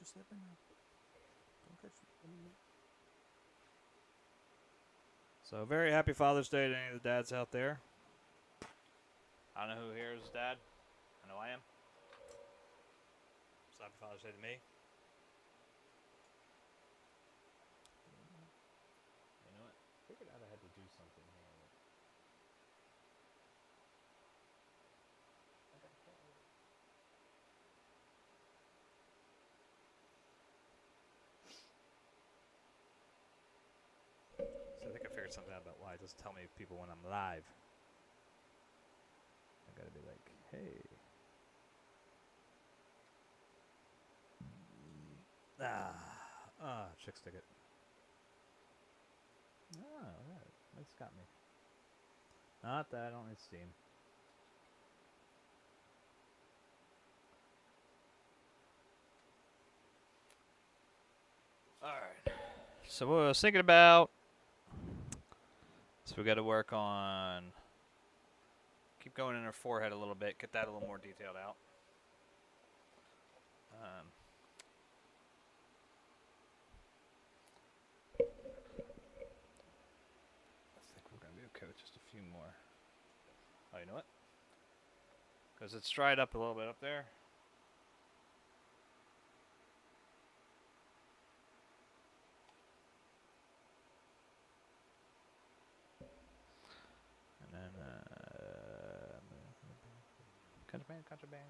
you slipping now. Don't catch you. So, very happy Father's Day to any of the dads out there. I don't know who here is dad. I know I am. So happy Father's Day to me. You know what? Figured out I had to do something here. So I think I figured something out about why it doesn't tell me people when I'm live. I gotta be like, hey. Chick's ticket. That's got me. Not that I don't need Steam. Alright. So what I was thinking about, so we gotta work on, keep going in her forehead a little bit, get that a little more detailed out. I think we're gonna be okay with just a few more. Oh, you know what? Because it's dried up a little bit up there. And then, contraband.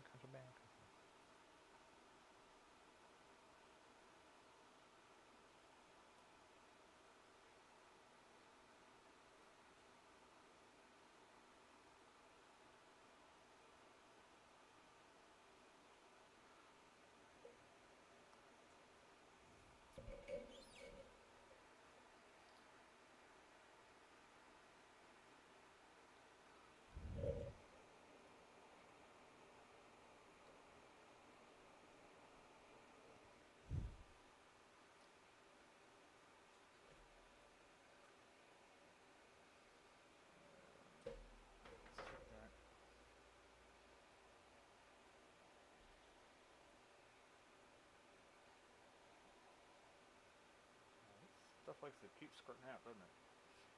Stuff likes to keep skirting out, doesn't it?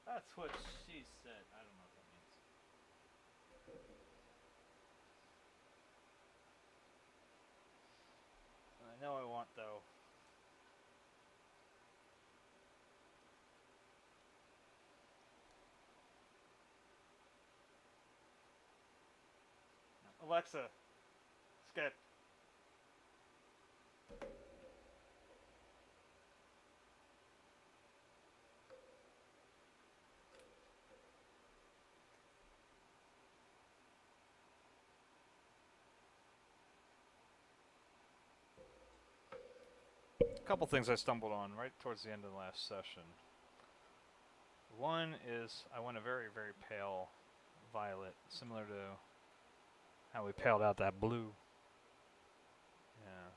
That's what she said. I don't know what that means. I know I want, though. Alexa, skip. A couple things I stumbled on right towards the end of the last session. One is I want a very, very pale violet, similar to how we paled out that blue. Yeah.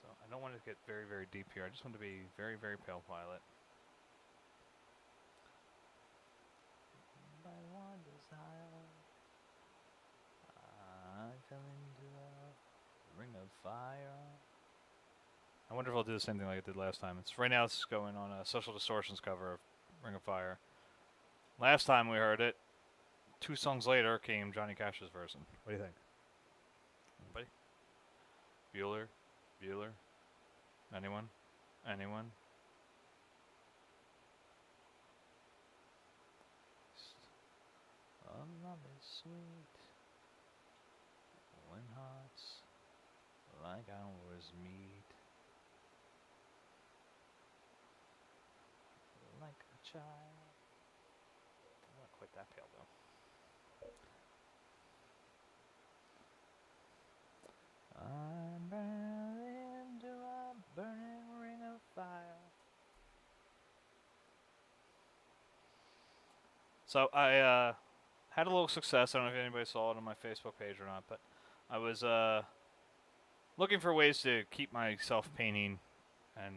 So I don't want to get very, very deep here. I just want to be very, very pale violet. By one desire, I fell into a ring of fire. I wonder if I'll do the same thing like I did last time. Right now it's going on a Social Distortion's cover of Ring of Fire. Last time we heard it, 2 songs later came Johnny Cash's version. What do you think? Anybody? Bueller? Anyone? Love is sweet when hearts like ours meet, like a child. Not quite that pale though. I'm burning into a burning ring of fire. So I had a little success. I don't know if anybody saw it on my Facebook page or not, but I was looking for ways to keep myself painting and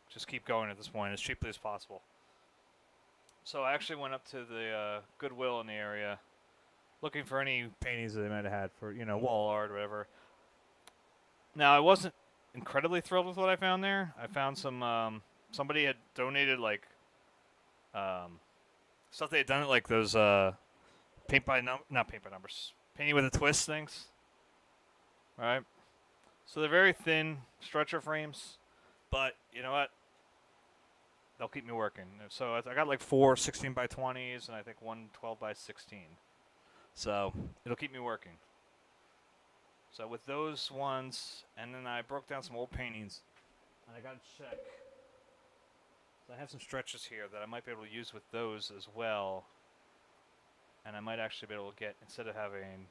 just keep going at this point as cheaply as possible. So I actually went up to the Goodwill in the area looking for any paintings that they might have had for, wall art or whatever. Now, I wasn't incredibly thrilled with what I found there. I found some somebody had donated like um, stuff they had done at like those not paint by numbers, painting with a twist things, right? So they're very thin stretcher frames, but you know what? They'll keep me working. So I got like 4 16 by 20s and I think one 12 by 16. So it'll keep me working. So with those ones, and then I broke down some old paintings, and I got to check. So I have some stretches here that I might be able to use with those as well. And I might actually be able to get, instead of having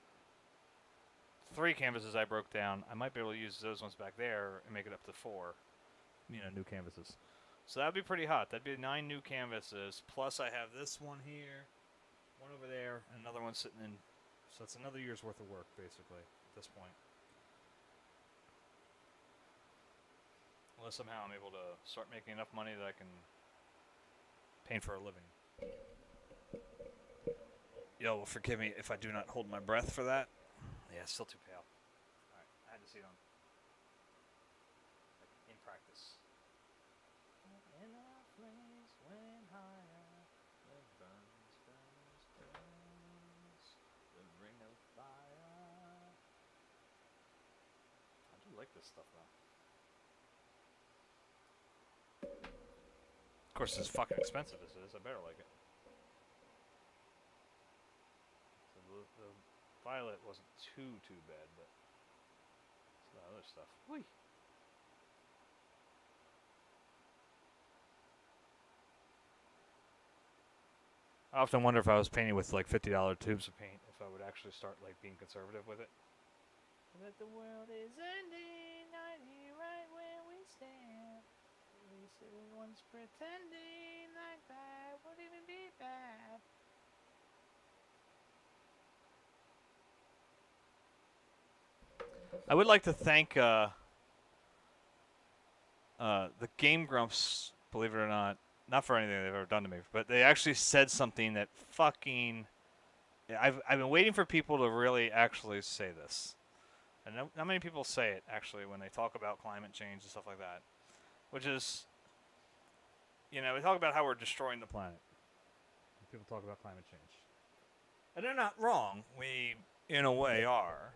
3 canvases I broke down, I might be able to use those ones back there and make it up to 4, new canvases. So that would be pretty hot. That'd be 9 new canvases, plus I have this one here, one over there, and another one sitting in. So it's another year's worth of work, basically, at this point. Unless somehow I'm able to start making enough money that I can paint for a living. Yo, well, forgive me if I do not hold my breath for that. Yeah, it's still too pale. Alright, I had to see it on. Like, in practice. In a place when higher, the burns, the ring of fire. I do like this stuff, though. Of course, as fucking expensive as it is, I better like it. So the violet wasn't too bad, but some other stuff. Whee! I often wonder if I was painting with like $50 tubes of paint, if I would actually start like being conservative with it. That the world is ending, not here right where we stand. At least everyone's pretending like that would even be bad. I would like to thank the Game Grumps, believe it or not for anything they've ever done to me, but they actually said something that fucking. I've been waiting for people to really actually say this. And not many people say it, actually, when they talk about climate change and stuff like that. Which is, we talk about how we're destroying the planet. People talk about climate change. And they're not wrong. We, in a way, are.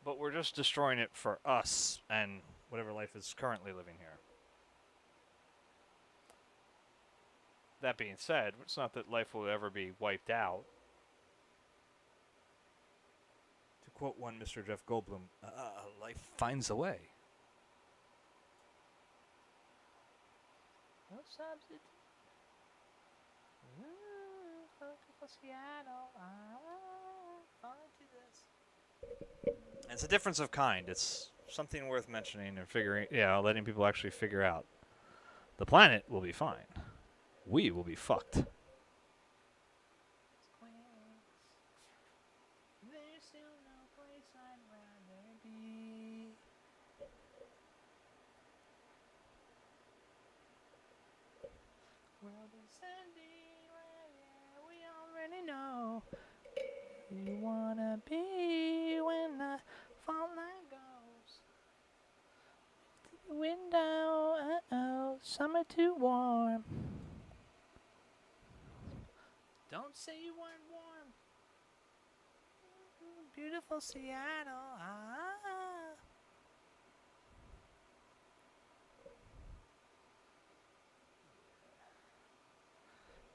But we're just destroying it for us and whatever life is currently living here. That being said, it's not that life will ever be wiped out. To quote one Mr. Jeff Goldblum, life finds a way. No substitute. For Seattle. To this. And it's a difference of kind. It's something worth mentioning and letting people actually figure out. The planet will be fine. We will be fucked. There's still no place I'd rather be. World is ending, yeah, we already know. You wanna be when the fall night goes. To the window, summer too warm. Don't say you weren't warm. Beautiful Seattle.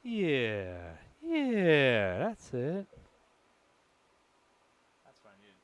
Yeah, that's it. That's what I needed.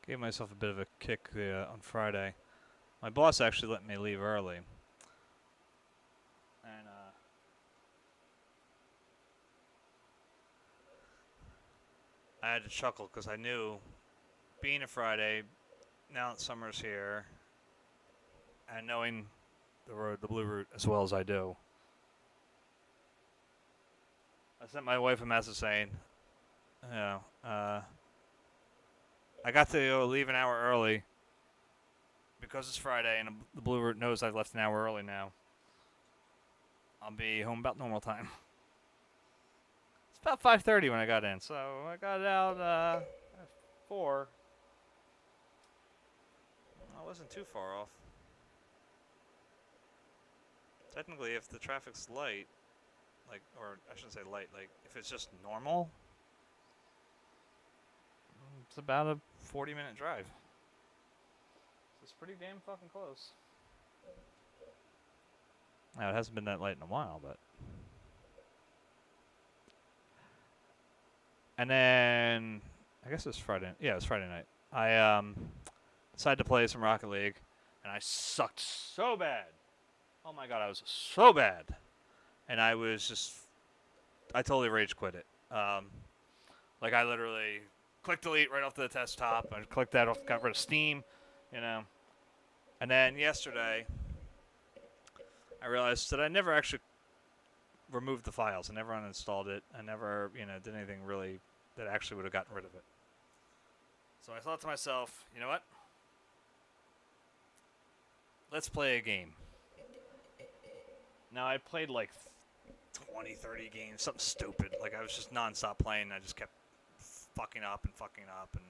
Gave myself a bit of a kick on Friday. My boss actually let me leave early. And I had to chuckle because I knew, being a Friday, now that summer's here, and knowing the blue route as well as I do, I sent my wife a message saying, you know, I got to leave an hour early because it's Friday and the blue route knows I've left an hour early now. I'll be home about normal time. It's about 5:30 when I got in, so I got out at 4. I wasn't too far off. Technically, if the traffic's light, like, or I shouldn't say light, like, if it's just normal, it's about a 40-minute drive. So it's pretty damn fucking close. Now, it hasn't been that light in a while, but... And then, I guess it was Friday. Yeah, it was Friday night. I decided to play some Rocket League, and I sucked so bad. Oh my god, I was so bad. And I was just... I totally rage quit it. Like, I literally clicked delete right off the desktop. I clicked that off, got rid of Steam, you know. And then yesterday, I realized that I never actually removed the files. I never uninstalled it. I never, you know, did anything really that actually would have gotten rid of it. So I thought to myself, you know what? Let's play a game. Now, I played like 20, 30 games, something stupid. Like, I was just nonstop playing. I just kept fucking up and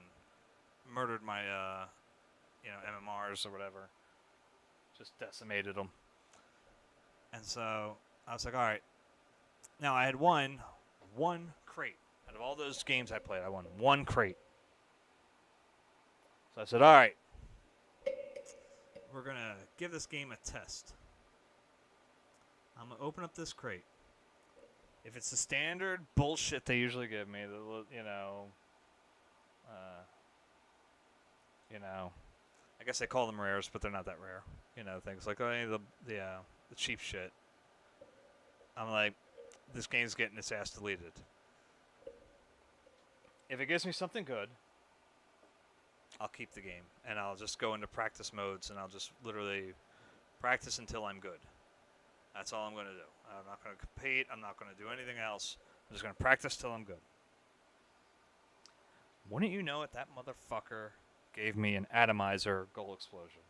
murdered my, you know, MMRs or whatever. Just decimated them. And so I was like, all right. Now, I had won one crate. Out of all those games I played, I won one crate. So I said, all right. We're going to give this game a test. I'm going to open up this crate. If it's the standard bullshit they usually give me, you know, I guess they call them rares, but they're not that rare. You know, things like the cheap shit. I'm like, this game's getting its ass deleted. If it gives me something good, I'll keep the game, and I'll just go into practice modes, and I'll just literally practice until I'm good. That's all I'm going to do. I'm not going to compete. I'm not going to do anything else. I'm just going to practice till I'm good. Wouldn't you know it, that motherfucker gave me an atomizer goal explosion.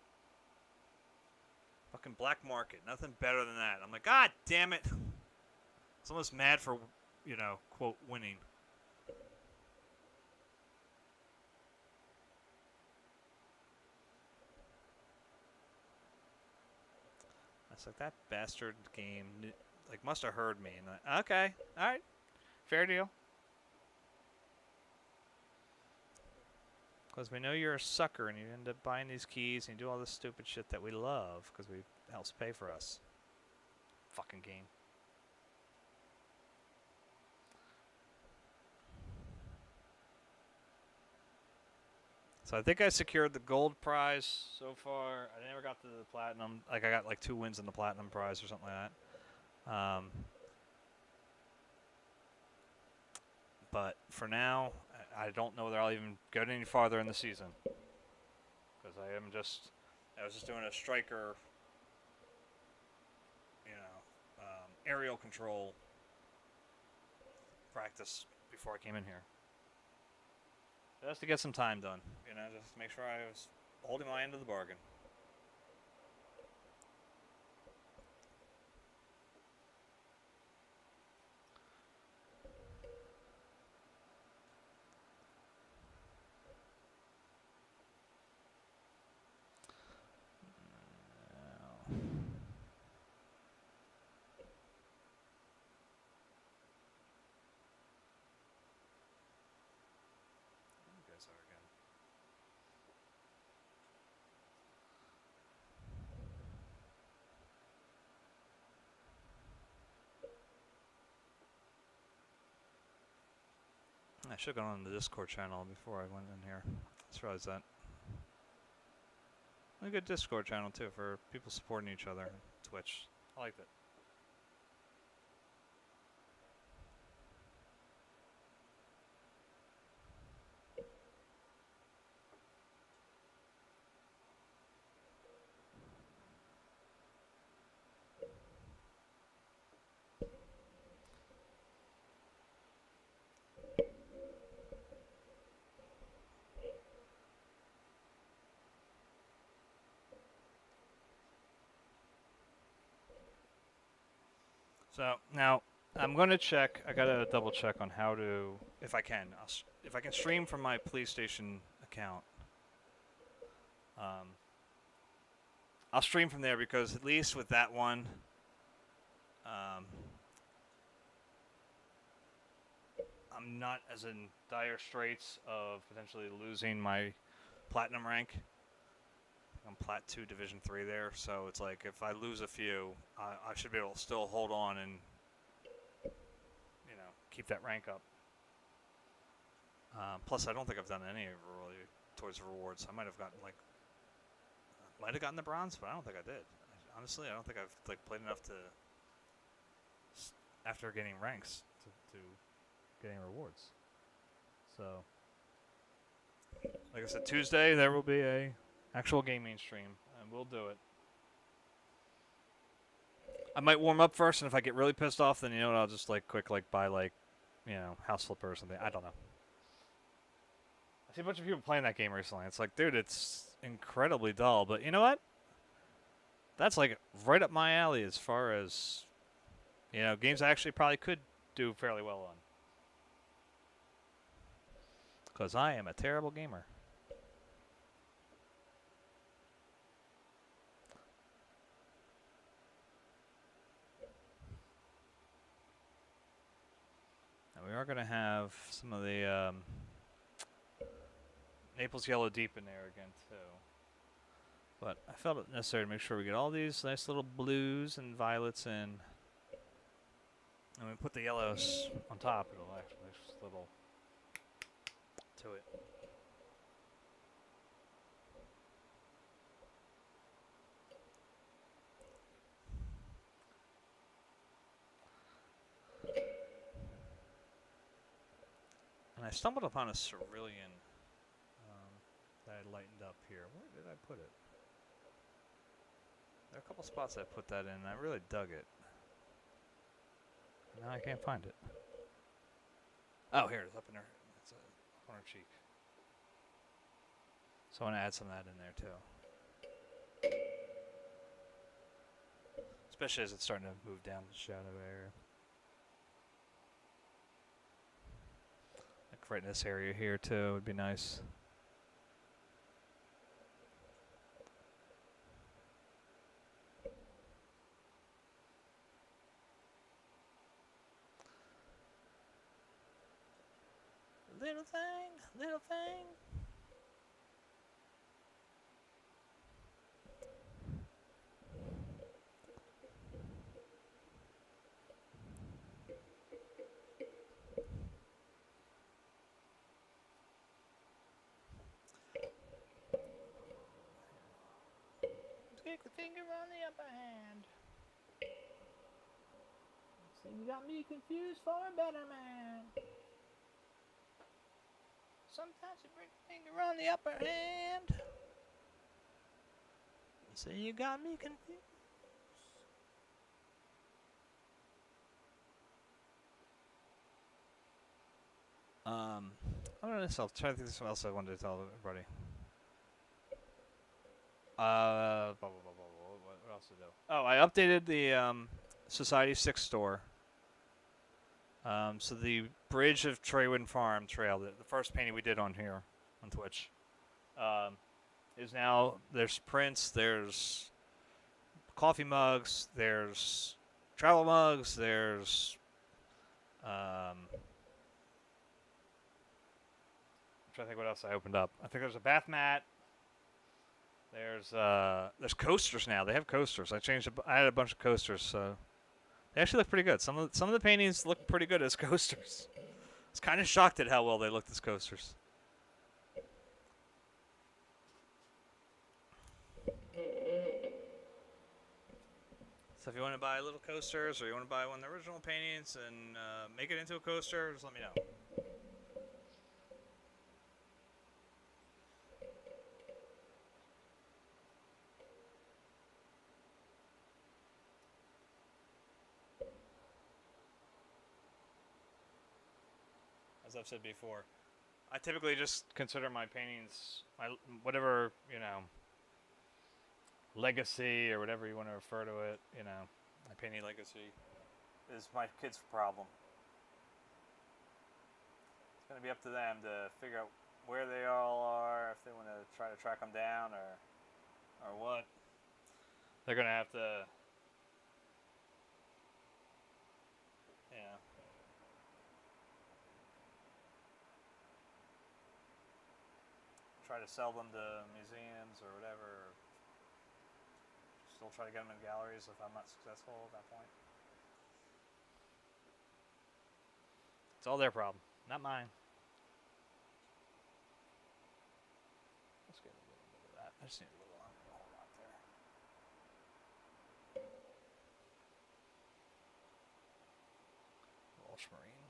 Fucking black market. Nothing better than that. I'm like, God damn it. I was almost mad for, you know, quote, winning. It's like, that bastard game, like, must have heard me. And like, okay, all right, fair deal. Because we know you're a sucker and you end up buying these keys and you do all this stupid shit that we love because it helps pay for us. Fucking game. So I think I secured the gold prize so far. I never got to the platinum. Like, I got like 2 wins in the platinum prize or something like that. But for now, I don't know whether I'll even go any farther in the season. Because I was just doing a striker, you know, aerial control practice before I came in here. Just to get some time done, you know, just to make sure I was holding my end of the bargain. I should have gone on the Discord channel before I went in here. Just realized that. A good Discord channel too for people supporting each other. Twitch. I liked it. So now I'm gonna check. I gotta double check on how to, if I can, if I can stream from my PlayStation account. I'll stream from there because at least with that one, I'm not as in dire straits of potentially losing my platinum rank. I'm Plat 2 Division 3 there, so it's like if I lose a few, I should be able to still hold on and, keep that rank up. Plus, I don't think I've done any really towards rewards. I might have gotten the bronze, but I don't think I did. Honestly, I don't think I've played enough to, after getting ranks, to getting rewards. So, like I said, Tuesday there will be a actual gaming stream, and we'll do it. I might warm up first, and if I get really pissed off, then I'll just quick buy House Flipper or something. I don't know. I see a bunch of people playing that game recently. It's like, dude, it's incredibly dull, but you know what? That's right up my alley as far as games I actually probably could do fairly well on. Because I am a terrible gamer. Now we are going to have some of the Naples Yellow Deep in there again, too. But I felt it necessary to make sure we get all these nice little blues and violets in. And we put the yellows on top. It'll actually just a little to it. And I stumbled upon a cerulean that I lightened up here. Where did I put it? There are a couple spots I put that in, and I really dug it. Now I can't find it. Oh, here it is, up in there. It's on her cheek. So I want to add some of that in there, too. Especially as it's starting to move down the shadow area. Right in this area here, too, would be nice. Little thing, little thing. Stick the finger on the upper hand. So you got me confused for a better man. Sometimes you break the finger on the upper hand. So you got me confused. I don't know. I'll try to think of something else I wanted to tell everybody. What else to do? Oh, I updated the Society 6 store. So the Bridge of Treywind Farm Trail, the first painting we did on here on Twitch, is now, there's prints, there's coffee mugs, there's travel mugs, there's I'm trying to think what else I opened up. I think there's a bath mat. There's coasters now. They have coasters. I added a bunch of coasters, so they actually look pretty good. Some of the paintings look pretty good as coasters. I was kind of shocked at how well they looked as coasters. So if you want to buy little coasters, or you want to buy one of the original paintings and make it into a coaster, just let me know. As I've said before, I typically just consider my paintings, whatever, legacy or whatever you want to refer to it, my painting legacy. is my kids' problem. It's going to be up to them to figure out where they all are, if they want to try to track them down or what. They're going to have to, yeah. Try to sell them to museums or whatever. Or still try to get them in galleries if I'm not successful at that point. It's all their problem, not mine. Let's get a little bit of that. I just need a little whole lot there. Walsh Marine.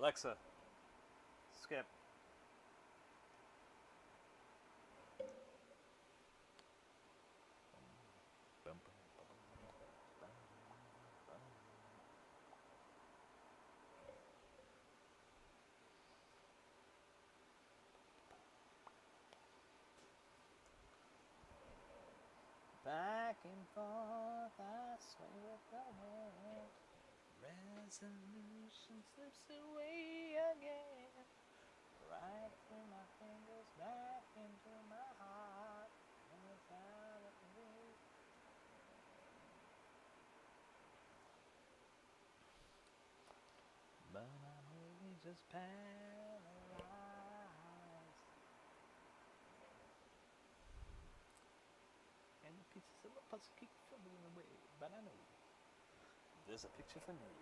Alexa, skip. Back and forth, I sway with the wind. Resolution slips away again. Right through my fingers, back into my heart. And it's out of me. But I'm really just paralyzed. And the pieces of the puzzle keep fumbling away. But I know there's a picture for me.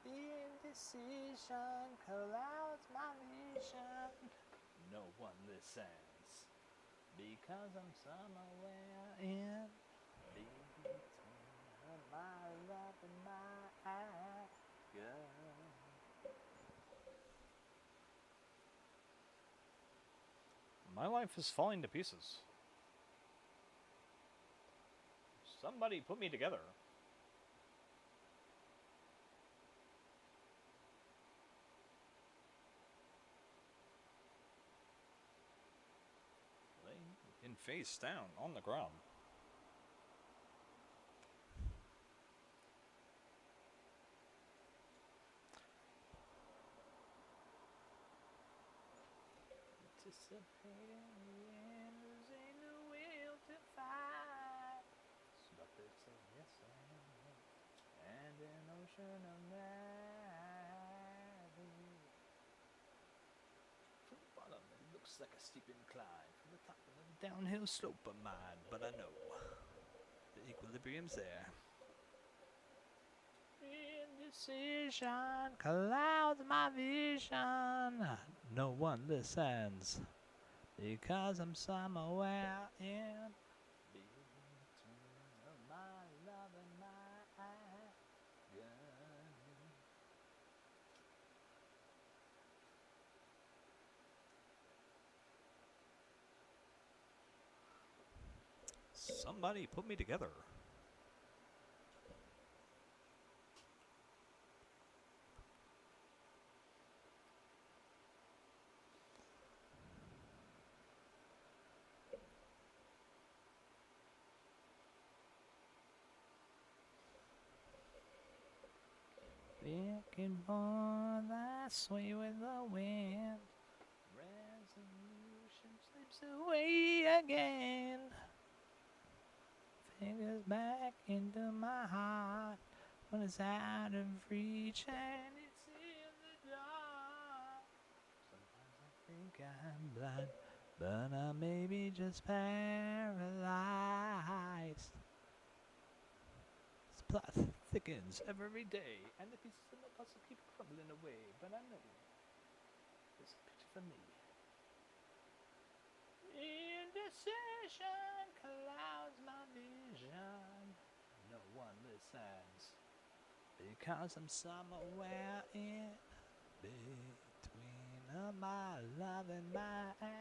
The indecision clouds my vision. No one listens because I'm somewhere in between my love and my anger. My life is falling to pieces. Somebody put me together. Laying face down on the ground. Anticipating the end, losing the will to fight. But it's a yes and an ocean of gravity. From the bottom, it looks like a steep incline. From the top, a downhill slope of mine. But I know the equilibrium's there. Indecision clouds my vision. No one listens because I'm somewhere in between my love and my agony. Somebody put me together. Back and forth, I sway with the wind. Resolution slips away again. Fingers back into my heart when it's out of reach and it's in the dark. Sometimes I think I'm blind, but I may be just paralyzed. This plot thickens every day, and the pieces of the puzzle keep crumbling away. But I know there's a picture for me. Indecision clouds my vision. No one listens because I'm somewhere in between of my love and my agony.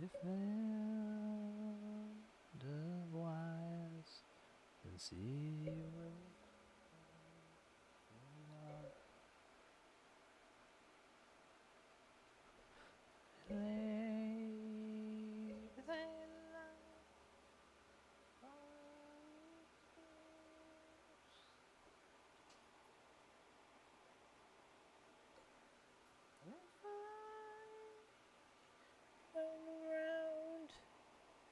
If land of wise and see will around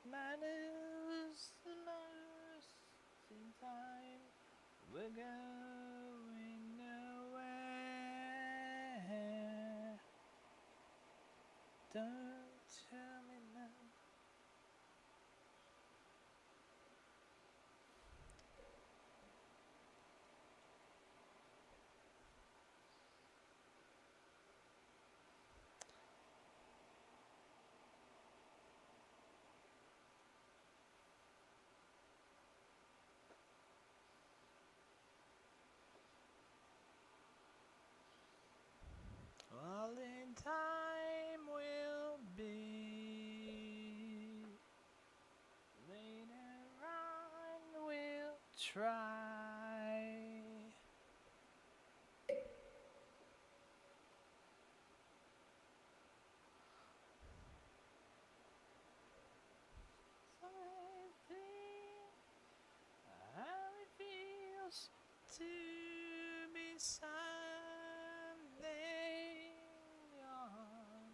matters the most in time. We're going nowhere. Don't tell me now. All in time will be. Later on we'll try. Something how it feels to be something on.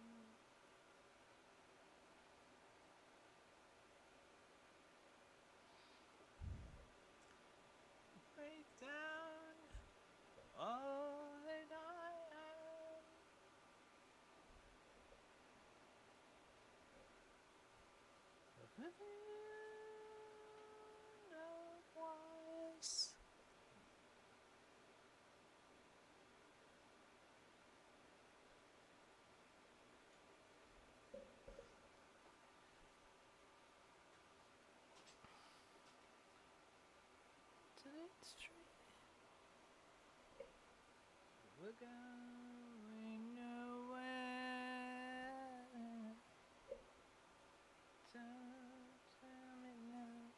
Break down all that I am. Was to the street. We're going nowhere. Don't tell me now.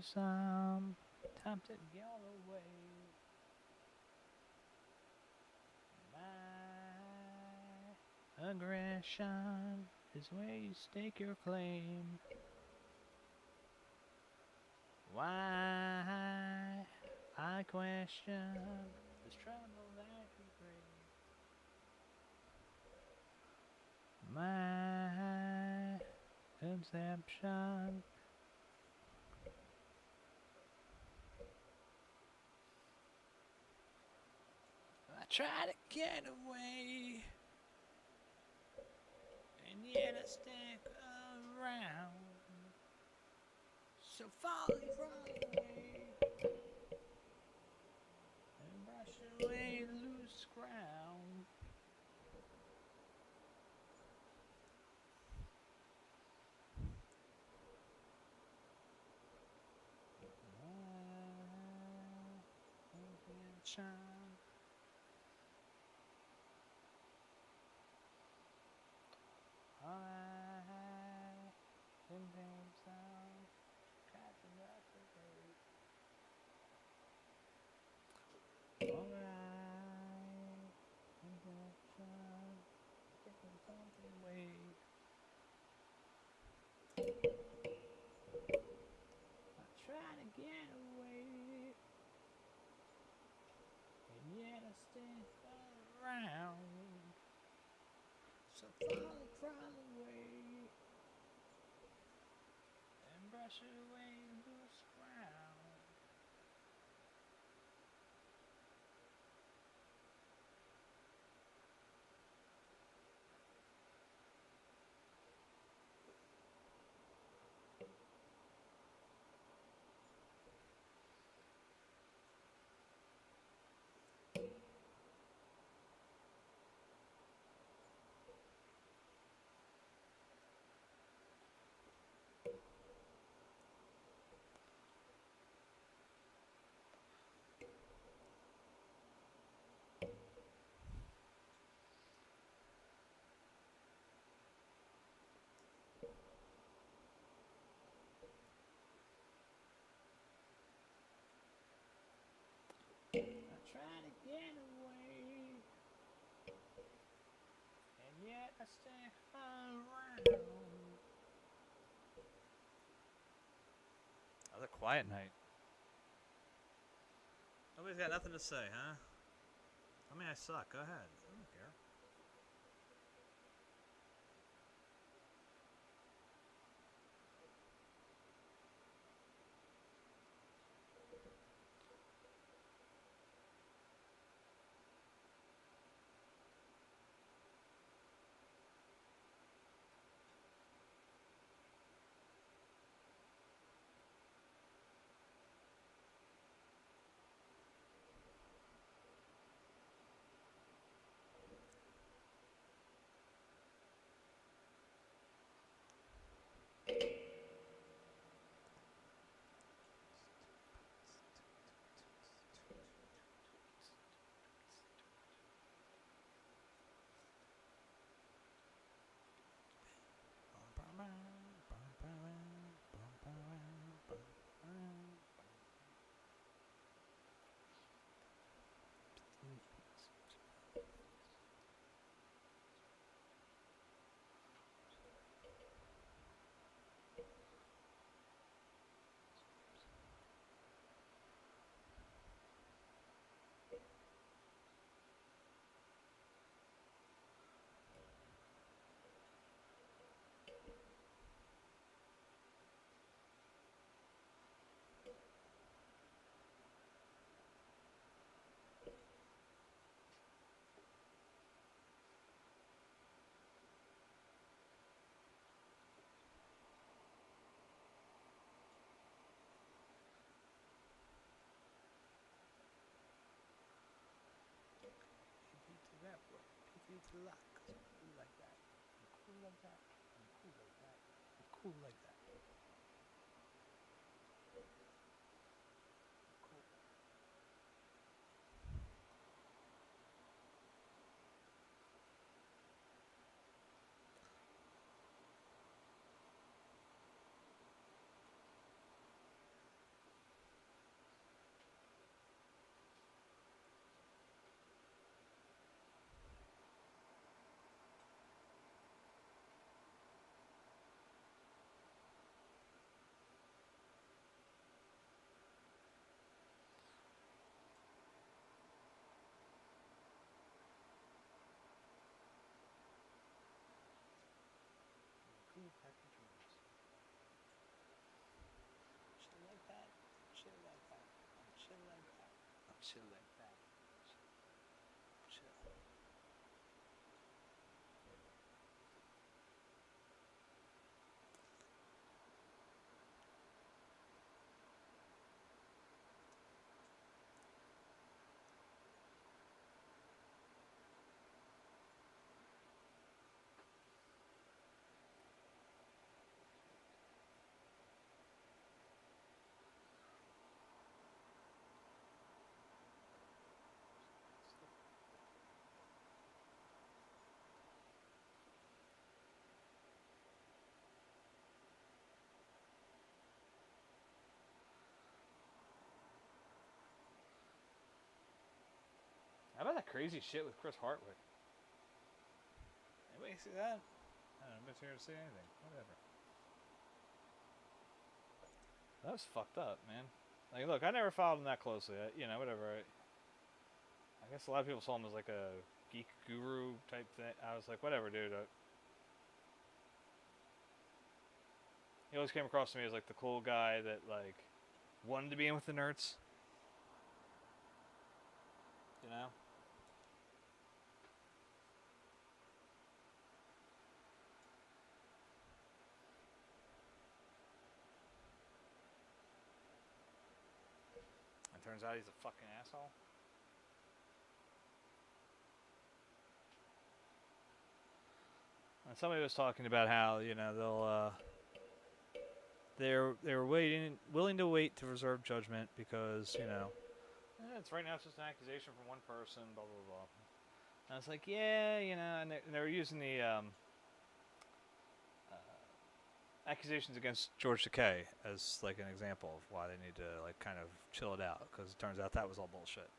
some tempted get away. My aggression is where you stake your claim. Why I question this trouble that you bring. My conception. I try to get away, and yet I stick around. So falling from the way and brush away loose ground. Get away, and yet I stick around. So falling from the way and brush away loose ground. I try to get away, and yet I stick around. That was a quiet night. Nobody's got nothing to say, huh? I mean, I suck. Go ahead. I don't care. It's luck. I'm cool like that. I'm cool like that. I'm cool like that. I'm cool like that. Cool. chill like that. Chill. How about that crazy shit with Chris Hartwick? Anybody see that? I don't know, nobody's here to say anything. Whatever. That was fucked up, man. Like, look, I never followed him that closely. Whatever. I guess a lot of people saw him as like a geek guru type thing. I was like, whatever, dude. He always came across to me as like the cool guy that like wanted to be in with the nerds. You know? It turns out he's a fucking asshole. And somebody was talking about how they're willing to wait to reserve judgment because it's right now it's just an accusation from one person, blah blah blah. And I was like, yeah, and they were using the accusations against George Takei as like an example of why they need to like kind of chill it out because it turns out that was all bullshit.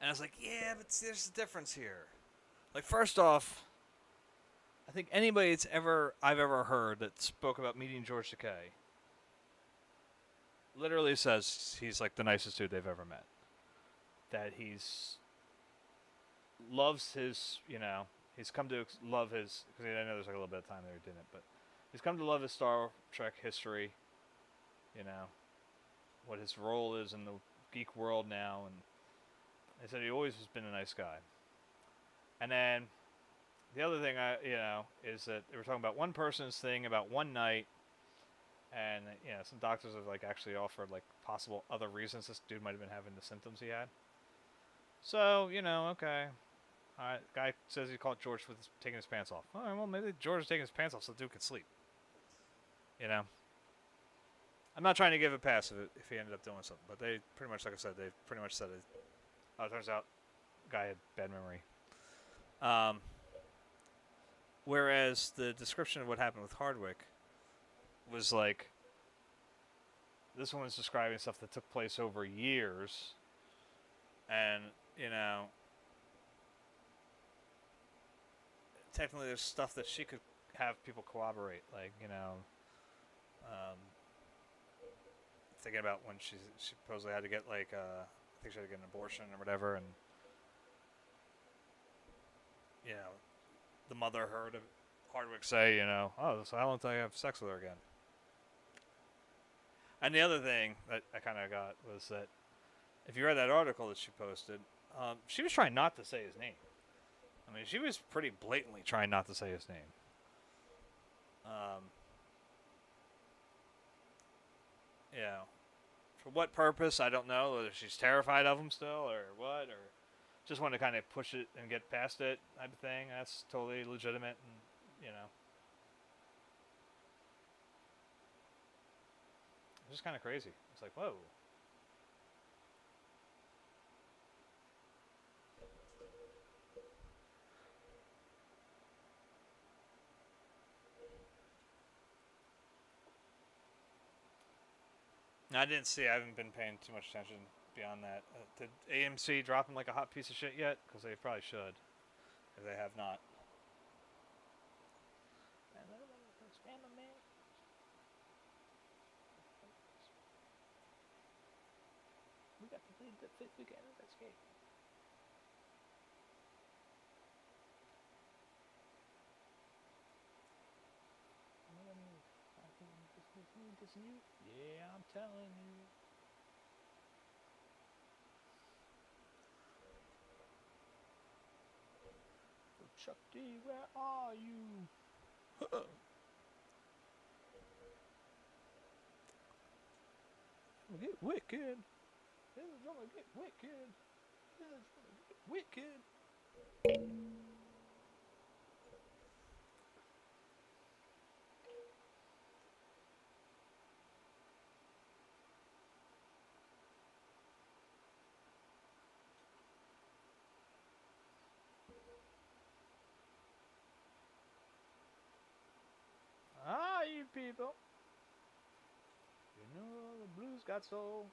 And I was like, yeah, but there's a difference here. Like, first off, I think anybody I've ever heard that spoke about meeting George Takei literally says he's like the nicest dude they've ever met. That loves his, he's come to love his, because I know there's like a little bit of time there he didn't, but he's come to love his Star Trek history, what his role is in the geek world now, and they said he always has been a nice guy. And then the other thing is that they were talking about one person's thing about one night, and some doctors have like actually offered like possible other reasons this dude might have been having the symptoms he had. So okay, all right. Guy says he caught George with taking his pants off. All right, well maybe George is taking his pants off so the dude could sleep. I'm not trying to give a pass if he ended up doing something, but they pretty much, like I said, they pretty much said it. Oh, it turns out, guy had bad memory. Whereas the description of what happened with Hardwick was like, this one was describing stuff that took place over years, and technically there's stuff that she could have people corroborate, like thinking about when she supposedly had to get like I think she had to get an abortion or whatever, and the mother heard of Hardwick say, oh, so how long till I have sex with her again? And the other thing that I kind of got was that if you read that article that she posted, she was trying not to say his name. I mean, she was pretty blatantly trying not to say his name. For what purpose, I don't know. Whether she's terrified of him still or what, or just want to kind of push it and get past it type of thing. That's totally legitimate, and it's just kind of crazy. It's like, whoa. I didn't see. I haven't been paying too much attention beyond that. Did AMC drop him like a hot piece of shit yet? Because they probably should. If they have not. We got the lead that fit together. That's great. This new? Yeah, I'm telling you. Shakti, where are you? Get wicked. This is gonna get wicked. This is gonna get wicked. Ah, you people. You know the blues got soul.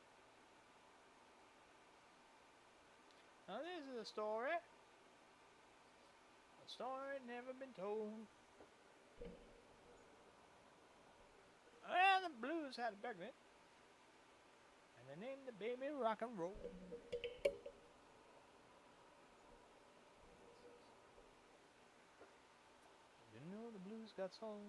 Now this is a story. A story never been told. Well, the blues had a pregnant. And they named the baby rock and roll. You know the blues got soul.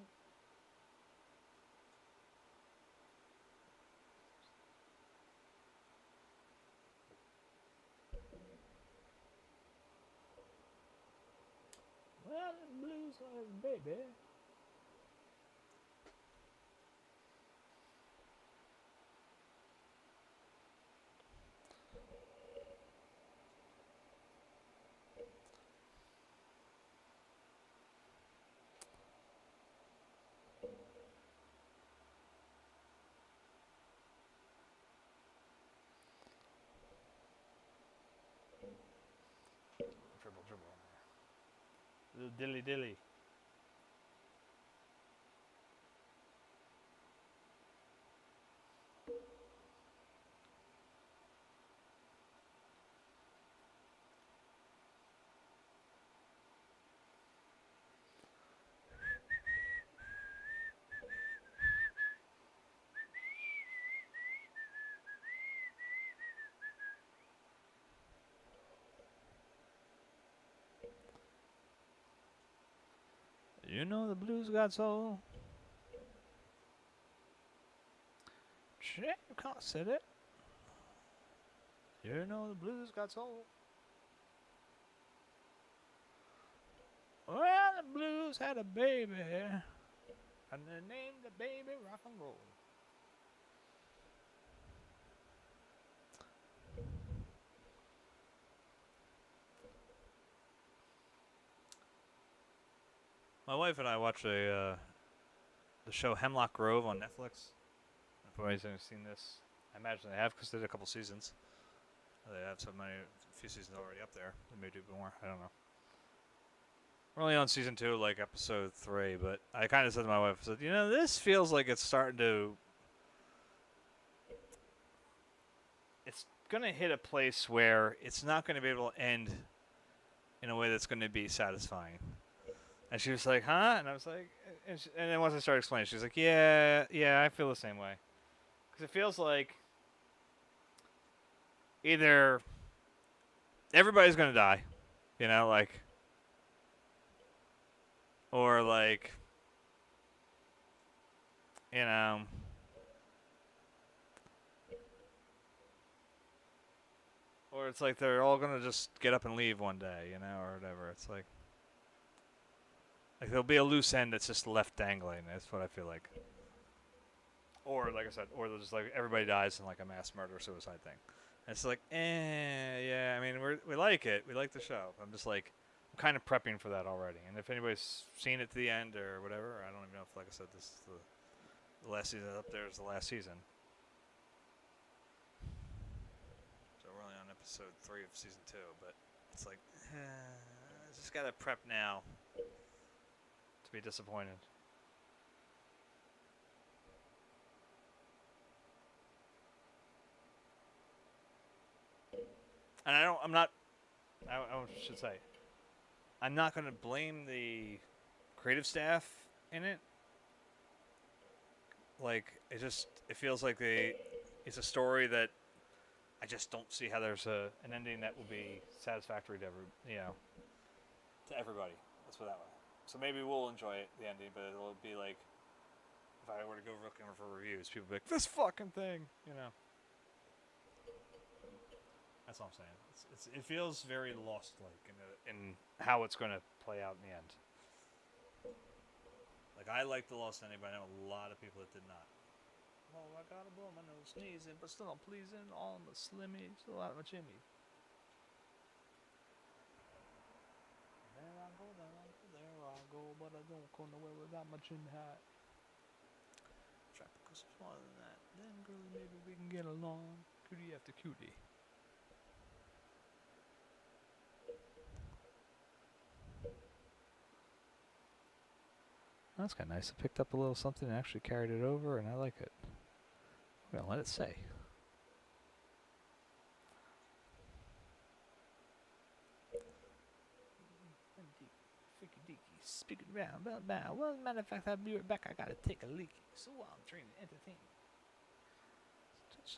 Well, the blues had a baby. Dribble. Little dilly. You know the blues got soul. Shit, you can't say it. You know the blues got soul. Well, the blues had a baby, and they named the baby rock and roll. My wife and I watched the show Hemlock Grove on Netflix. If anybody's ever seen this, I imagine they have because they did a couple seasons. They have a few seasons already up there. They may do more. I don't know. We're only on season 2, like episode 3, but I kind of said to my wife, I said, you know, this feels like it's starting to... It's going to hit a place where it's not going to be able to end in a way that's going to be satisfying. And she was like, huh? And I was like... And then once I started explaining, she was like, yeah, I feel the same way. Because it feels like either everybody's going to die, you know, like... Or, like, you know, or it's like they're all going to just get up and leave one day, you know, or whatever. It's like there'll be a loose end that's just left dangling. That's what I feel like. Or, like I said, or they'll just, like, everybody dies in, like, a mass murder-suicide thing. And it's like, yeah, I mean, we like it. We like the show. I'm just, like... kind of prepping for that already, and if anybody's seen it to the end or whatever, I don't even know if, like I said, this is the last season up there is the last season. So we're only on episode 3 of season 2, but it's like, I just gotta prep now to be disappointed. And I should say, I'm not going to blame the creative staff in it. Like, it feels like it's a story that I just don't see how there's an ending that will be satisfactory to everybody. Let's put it that way. So maybe we'll enjoy it, the ending, but it'll be like, if I were to go looking for reviews, people would be like, this fucking thing, you know. That's all I'm saying. It feels very Lost-like in how it's going to play out in the end. Like, I like the Lost ending, but I know a lot of people that did not. Oh, I gotta blow my nose sneezing, but still I'm pleasing on the slimmy, still out of my chimney. There I go, but I don't go nowhere without my chin hat. Tropical smaller than that. Then, girlie, maybe we can get along. Cutie after cutie. That's kind of nice. I picked up a little something and actually carried it over, and I like it. I'm gonna let it say. Freaky deaky, speaking around, well, as a matter of fact, I'll be right back. I gotta take a leak. So I'm trying to entertain.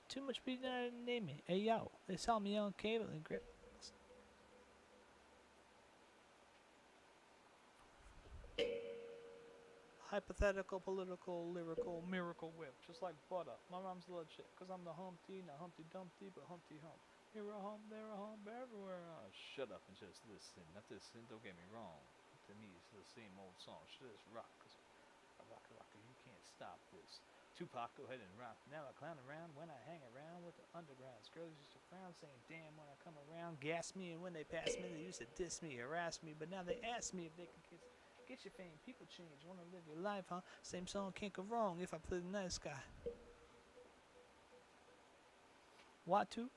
Too much being there to name me. Hey yo, they saw me on cable and grip. Hypothetical, political, lyrical, miracle whip, just like butter. My mom's little shit, cause I'm the Humpty, not Humpty Dumpty, but Humpty Hump. Here a hump, there a hump, everywhere. Oh, shut up and just listen. Not listen, don't get me wrong. To me, it's the same old song. Should just rock, cause I rock, you can't stop this. Tupac, go ahead and rock. Now I clown around when I hang around with the undergrounds. Girls used to frown, saying, damn, when I come around, gas me, and when they pass me, they used to diss me, harass me, but now they ask me if they can kiss. Get your fame, people change, wanna live your life, huh? Same song can't go wrong if I play the nice guy. What to?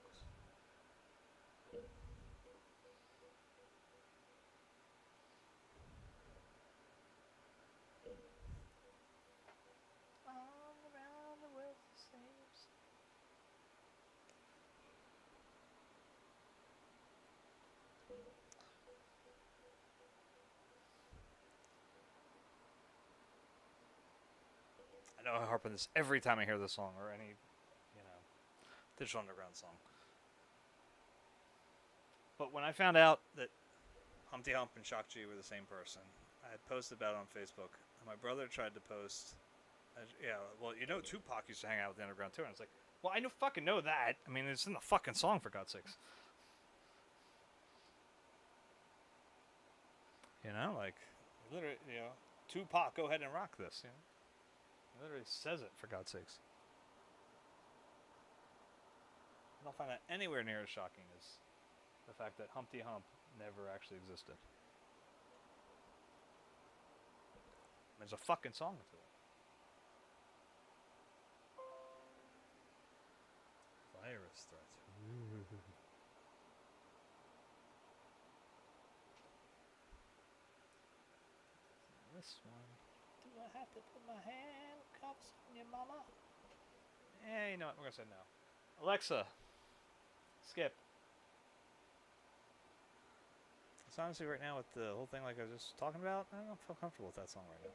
All around the world the same. I know I harp on this every time I hear this song or any, Digital Underground song. But when I found out that Humpty Hump and Shock G were the same person, I had posted about it on Facebook. And my brother tried to post, Tupac used to hang out with the Underground too. And I was like, well, I fucking know that. I mean, it's in the fucking song, for God's sakes. Literally, Tupac, go ahead and rock this. It literally says it, for God's sakes. I don't find that anywhere near as shocking as the fact that Humpty Hump never actually existed. There's a fucking song to it. Virus threat. This one. Do I have to put my handcuffs on your mama? You know what? We're gonna say no. Alexa, skip. It's honestly right now with the whole thing like I was just talking about, I don't feel comfortable with that song right now.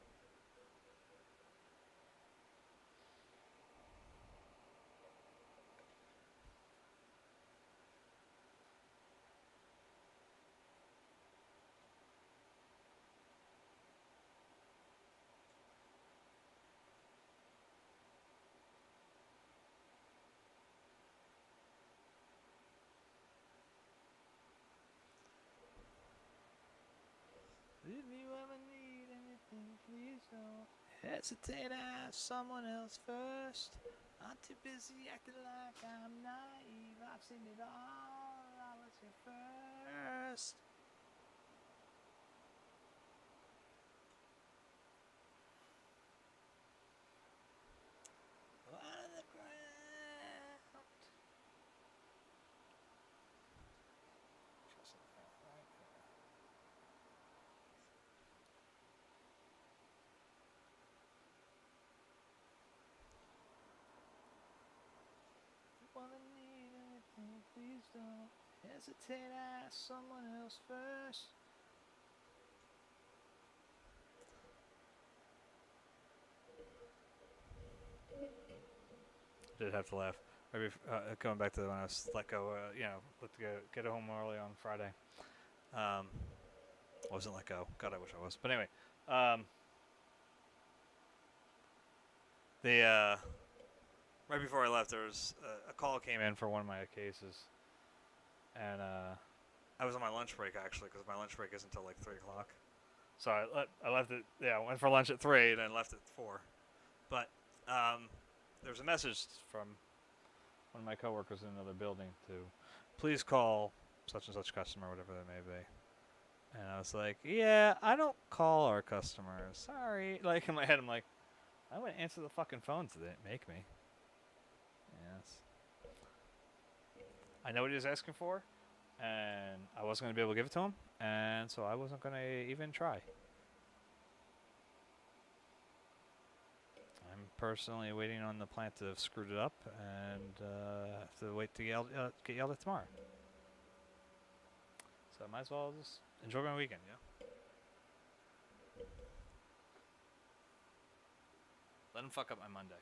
If you ever need anything, please don't hesitate to ask someone else first. I'm too busy acting like I'm naive. I've seen it all. I was here first. Out of the ground. Wanna need anything, please don't hesitate to ask someone else first. Did have to laugh. Maybe going back to when I was let go, get home early on Friday. Wasn't let go. God, I wish I was. But anyway, right before I left, there was a call came in for one of my cases, and I was on my lunch break actually, because my lunch break isn't until like 3 o'clock. so I left it. Yeah, went for lunch at 3, and then left at 4. But there was a message from one of my coworkers in another building to please call such and such customer, whatever that may be. And I was like, yeah, I don't call our customers. Sorry. Like in my head, I'm like, I wouldn't answer the fucking phones that didn't make me. Yes. I know what he was asking for, and I wasn't going to be able to give it to him, and so I wasn't going to even try. I'm personally waiting on the plant to have screwed it up, and have to wait to get yelled at tomorrow. So I might as well just enjoy my weekend, yeah? Let him fuck up my Monday.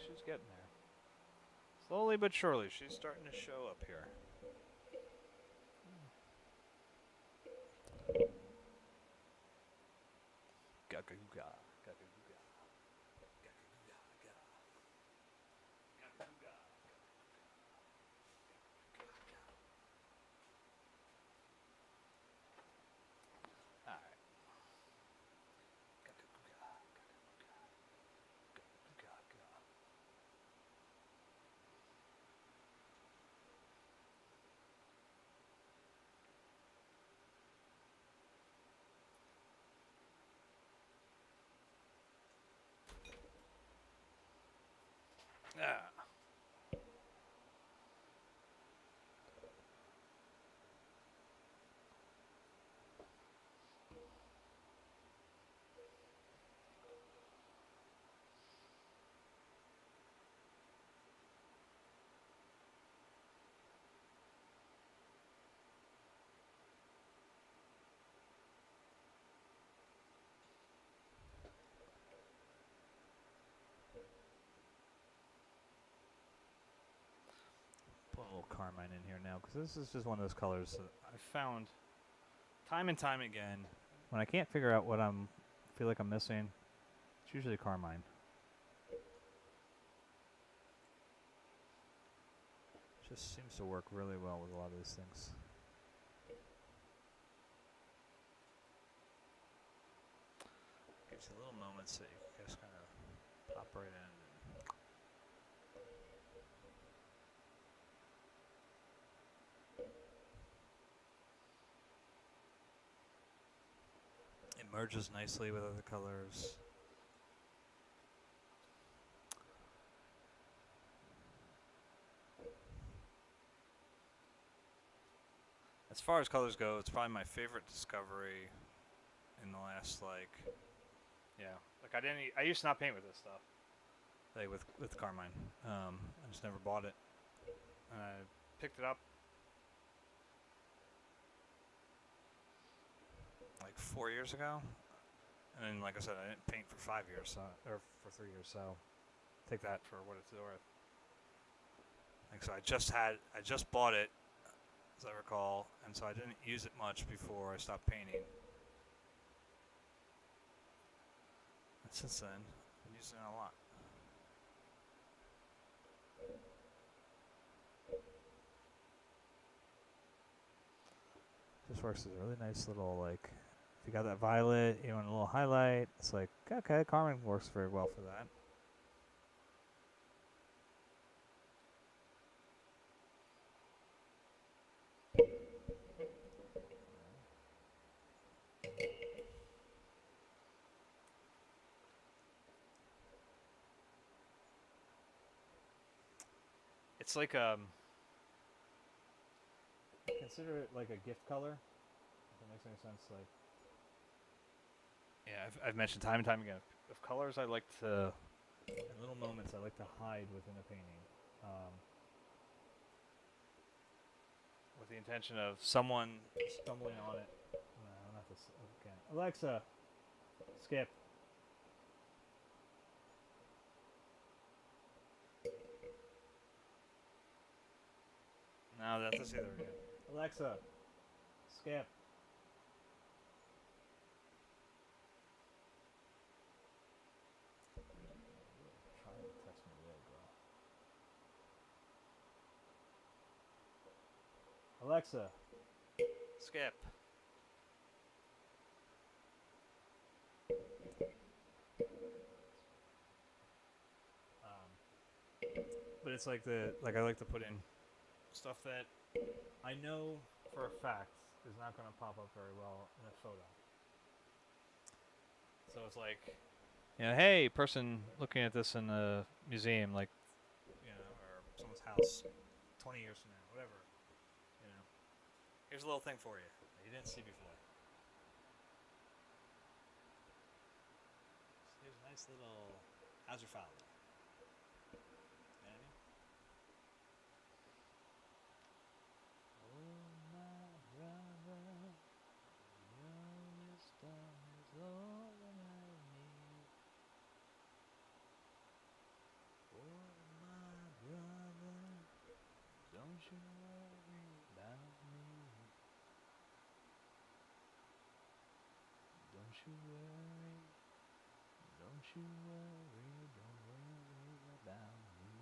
She's getting there. Slowly but surely, she's starting to show up here. Gagaga, gagaga, gagaga, gagaga. All right. Yeah. Put a little carmine in here now, because this is just one of those colors that I found time and time again. When I can't figure out what feel like I'm missing, it's usually carmine. Just seems to work really well with a lot of these things. Gives you little moments that you just kind of pop right in. It merges nicely with other colors. As far as colors go, it's probably my favorite discovery in the last, like, yeah. Like I used to not paint with this stuff. Like with carmine. I just never bought it. I picked it up like 4 years ago. And then, like I said, I didn't paint for 5 years, or for 3 years, so take that for what it's worth. Like, so I just bought it, as I recall, and so I didn't use it much before I stopped painting. And since then, I've been using it a lot. Just works as a really nice little, like, if you got that violet, you want a little highlight, it's like, okay, carmine works very well for that. It's like consider it like a gift color. If that makes any sense. Like, yeah, I've mentioned time and time again of colors I like to, in little moments I like to hide within a painting, with the intention of someone stumbling on it. No, not this again. Alexa, skip. No, that's this either again. Alexa, skip. Try to text me today, bro. Alexa, skip. But it's like I like to put in stuff that I know for a fact is not going to pop up very well in a photo. So it's like, hey, person looking at this in a museum, like, or someone's house 20 years from now, whatever. Here's a little thing for you that you didn't see before. Here's a nice little, how's your father? You know what I mean? Oh, my brother, your wisdom is all that I need. Oh, my brother, don't you worry about me. Don't you worry, don't you worry, don't worry about me.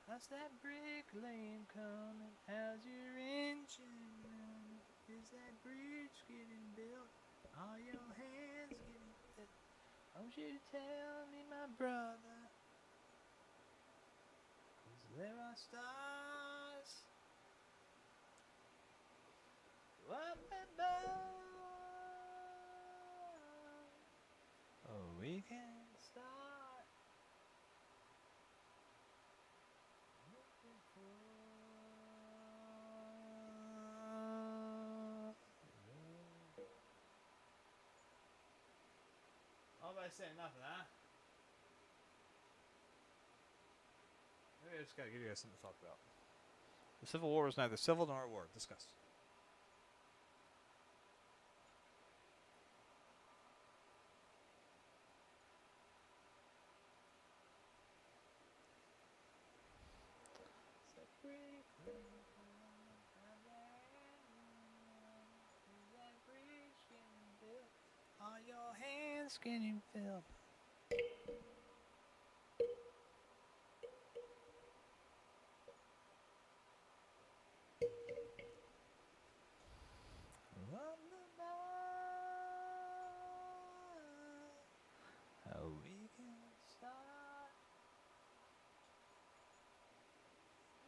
How's that brick lane coming? How's your engine running? Is that bridge getting built? Are your hands getting fit? I want you to tell me, my brother, 'cause there are stars up above. Oh, we can start looking for. All by saying nothing, huh? Maybe I just gotta give you guys something to talk about. The Civil War was neither civil nor a war. Discuss. Are your hands getting filled? How we can start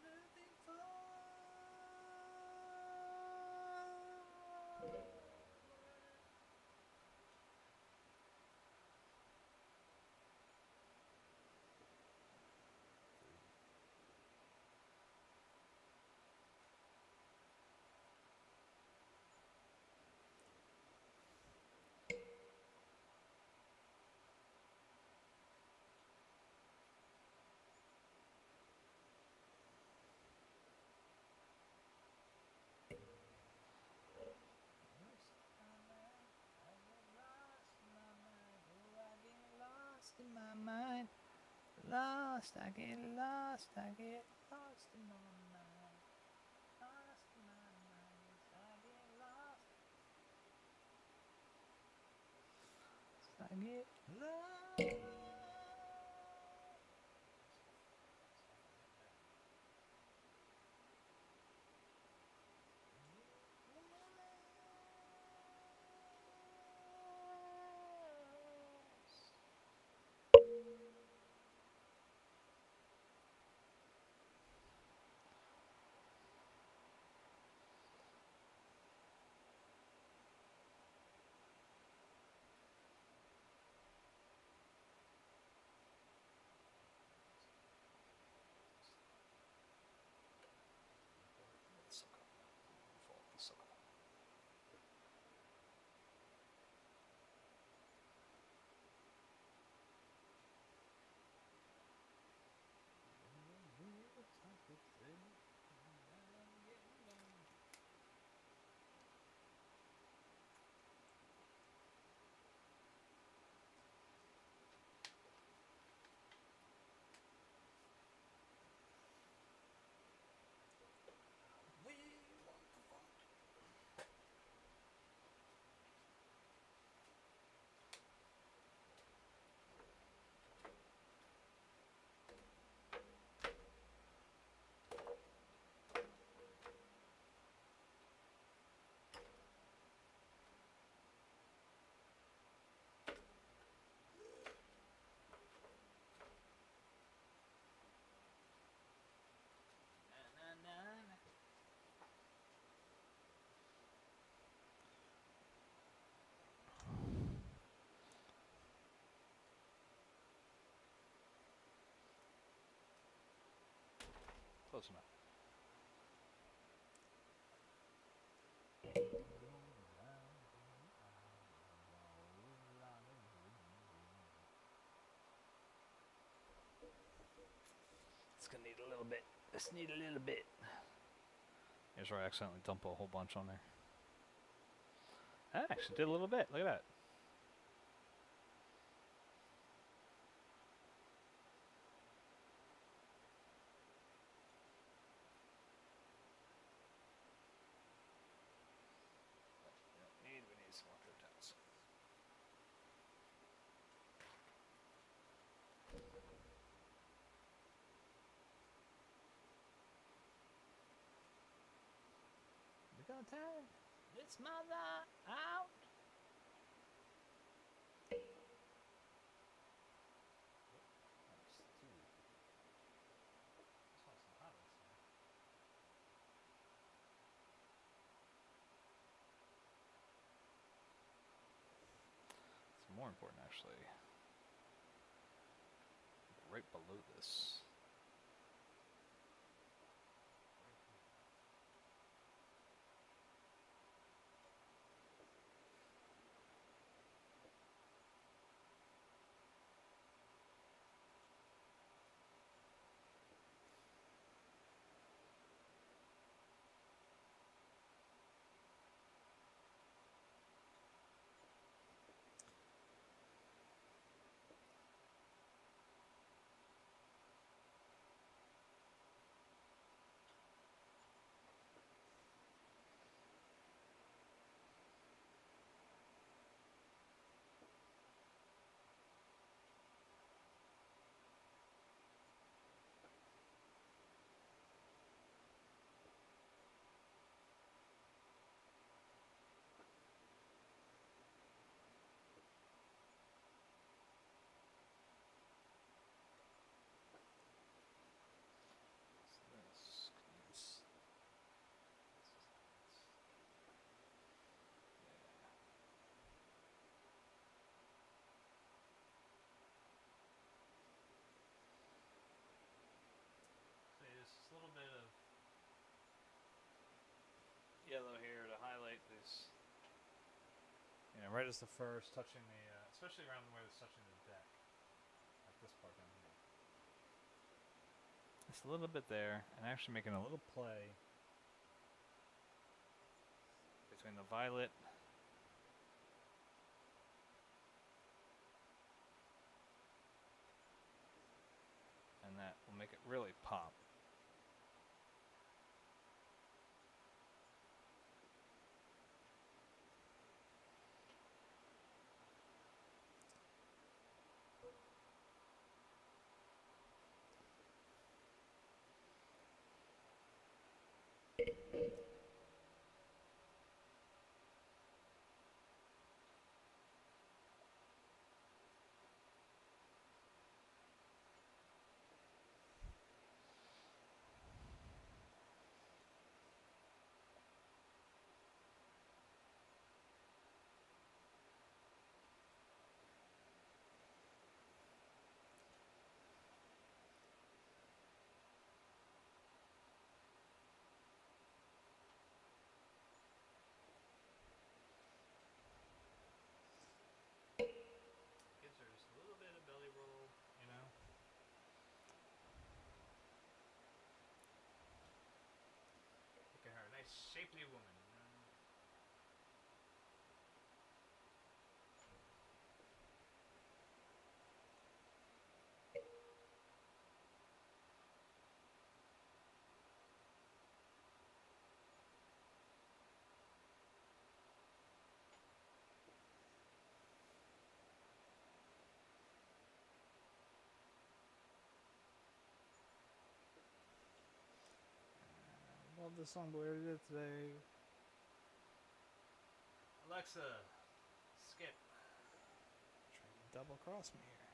looking for. In my mind, lost, I get lost, I get lost in my mind, lost in my mind, I get lost, I get lost. Close enough. It's gonna need a little bit. Just need a little bit. Here's where I accidentally dump a whole bunch on there. I actually did a little bit. Look at that. We need some more paper towels. We're gonna turn this mother out. More important, actually, right below this. A little bit of yellow here to highlight this. You know, right as the fur is touching the, especially around where it's touching the deck, like this part down here. Just a little bit there, and actually making a little play between the violet and that will make it really pop. Gives her just a little bit of belly roll, you know. Making her a nice shapely woman, you know. Love this song, but we already did today. Alexa, skip. Trying to double cross me here.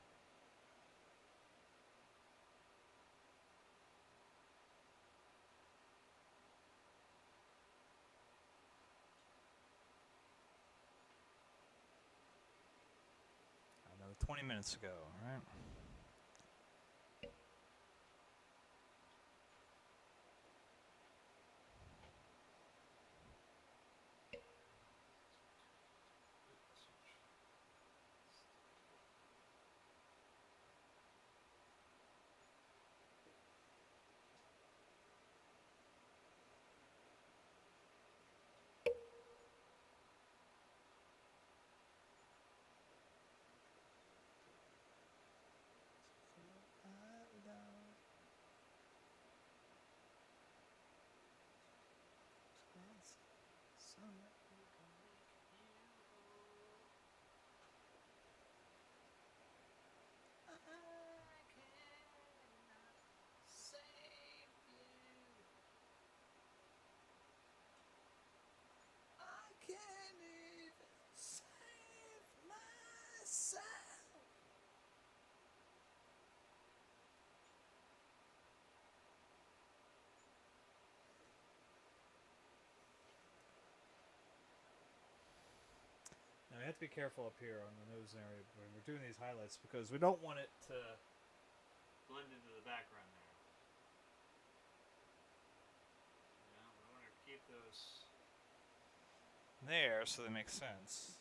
Another 20 minutes ago, all right? you have to be careful up here on the nose area when we're doing these highlights because we don't want it to blend into the background there. Yeah, we want to keep those there so they make sense.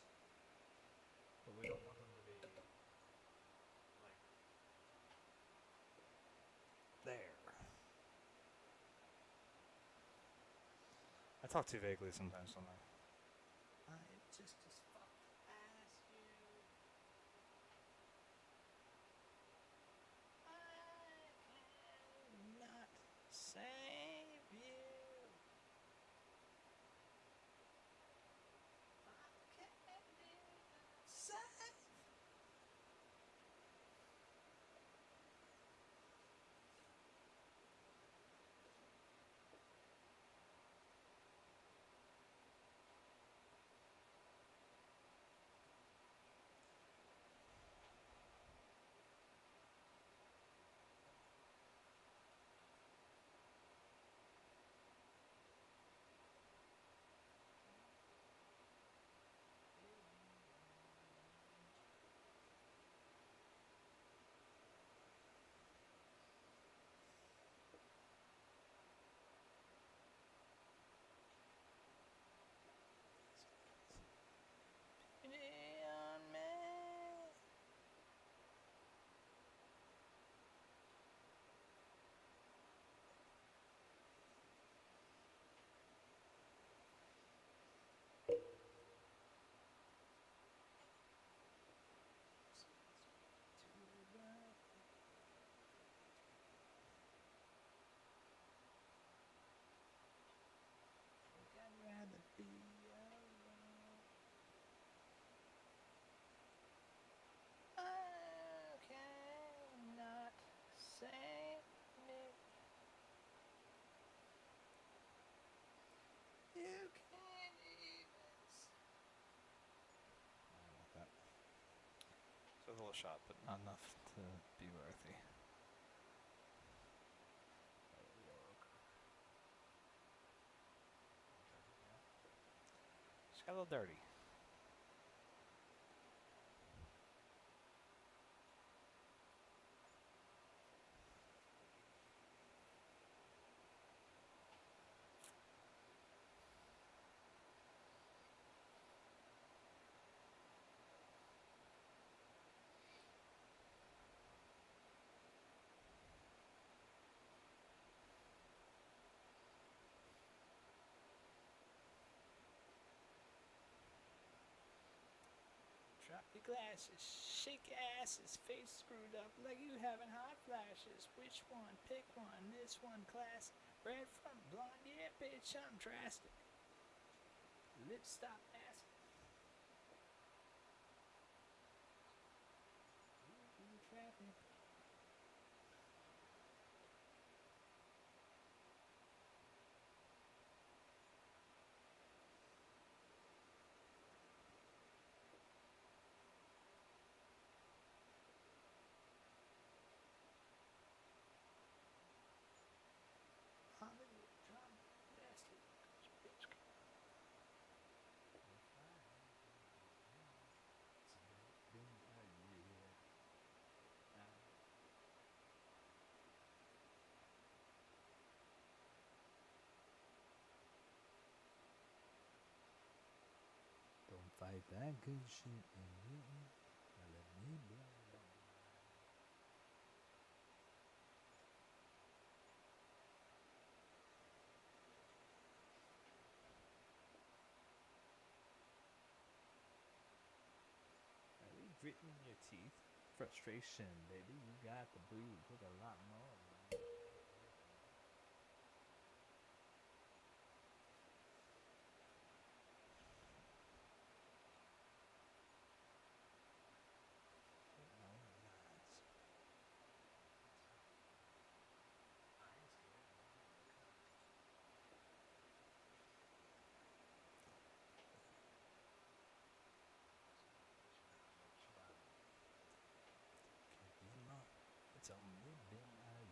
But we don't want them to be like there. I talk too vaguely sometimes, don't I? Just as fuck as you. I cannot save you. I can't even save. I'd rather be alone. I cannot save me. You can't even. I like that. So a little shot, but not enough to be worthy. Just got a little dirty. Drop your glasses, shake your asses, face screwed up like you having hot flashes. Which one? Pick one. This one classic. Red from blonde, yeah, bitch, I'm drastic. Lips stop asking. Traffic. Hollywood drama, nasty, bitch. Don't fight that good shit and let me blow. Grit in your teeth, frustration, baby. You got the bleed. Took a lot more. It's only been a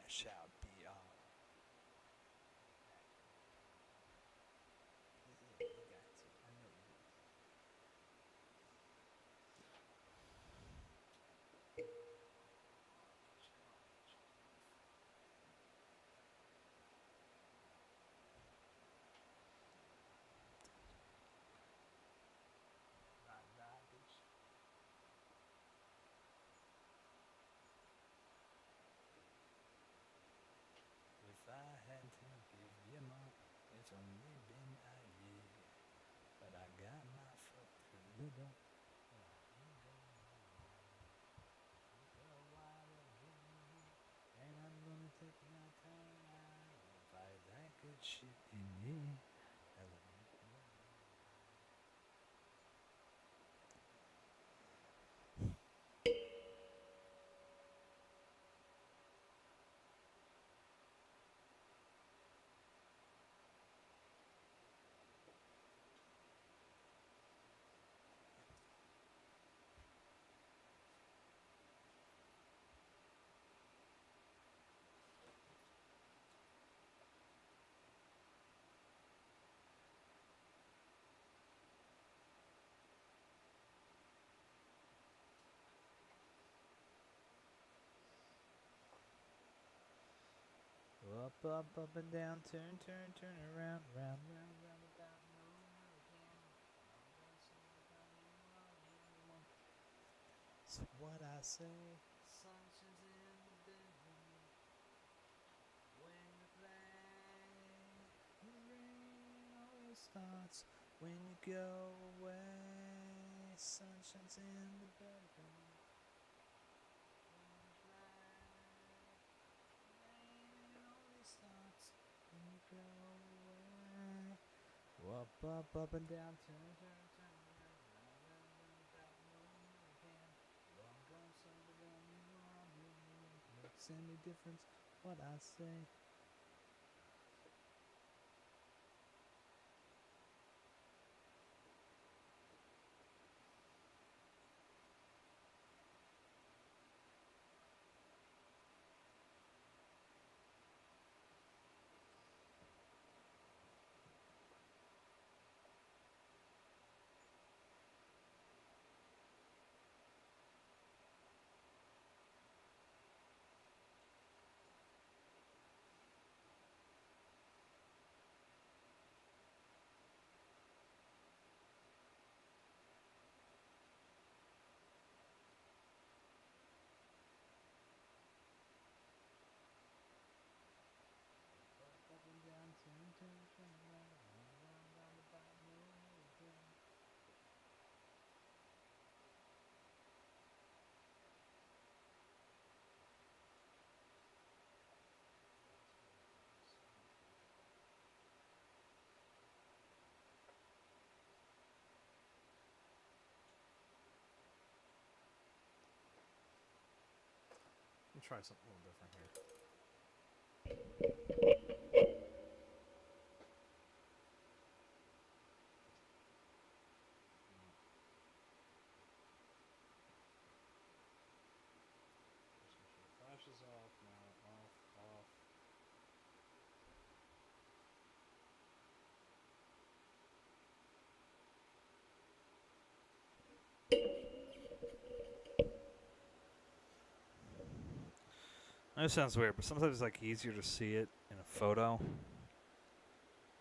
shall be all. Yeah, you got to. I know you do. If I had to give you more, it's only been a year. But I got my foot through the door. And I ain't going nowhere. Took a while to get here. And I'm gonna take my time out and fight that good shit in here. Up and down, turn around, round, about, no, again. It's what I say. Sunshine's in the bedroom when you play. The rain always starts when you go away. Sunshine's in the bedroom. When you go away. Up and down, turn around, round, about, no, again. Long gone, summer gone, you are here. Makes any difference what I say? Up and down, turn around, round, about, no, again. Let me try something a little different here. Flashes off now, off. I know it sounds weird, but sometimes it's like easier to see it in a photo.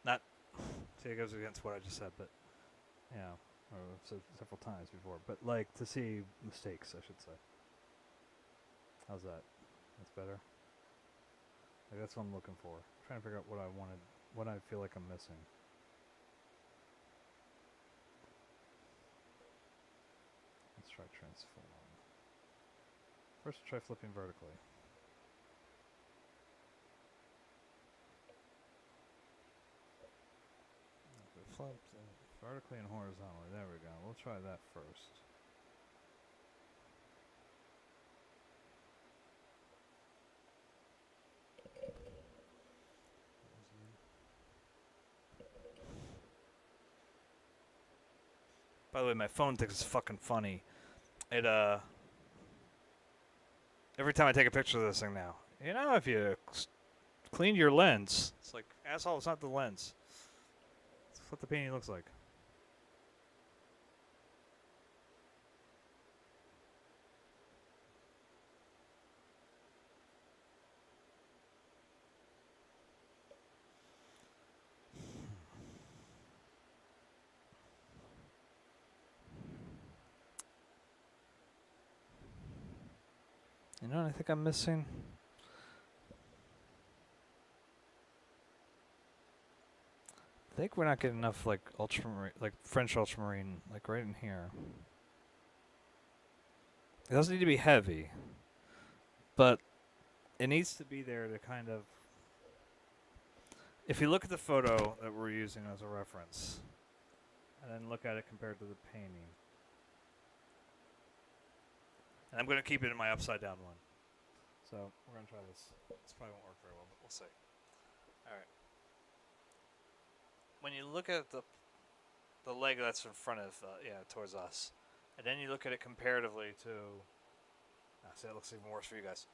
Not, see, it goes against what I just said, but yeah, or I've said several times before. But like to see mistakes, I should say. How's that? That's better. Like that's what I'm looking for. I'm trying to figure out what I wanted, what I feel like I'm missing. Let's try transform. First, try flipping vertically. Flip vertically and horizontally. There we go. We'll try that first. By the way, my phone thinks it's fucking funny. It every time I take a picture of this thing now, You know, if you clean your lens, it's like, asshole, it's not the lens. It's what the painting looks like. You know what I think I'm missing? I think we're not getting enough like ultramarine, like French ultramarine, like right in here. It doesn't need to be heavy, but it needs to be there to kind of. If you look at the photo that we're using as a reference, and then look at it compared to the painting, and I'm going to keep it in my upside down one. So we're going to try this. This probably won't work very well, but we'll see. All right. When you look at the leg that's in front of, towards us, and then you look at it comparatively to, see, that looks even worse for you guys.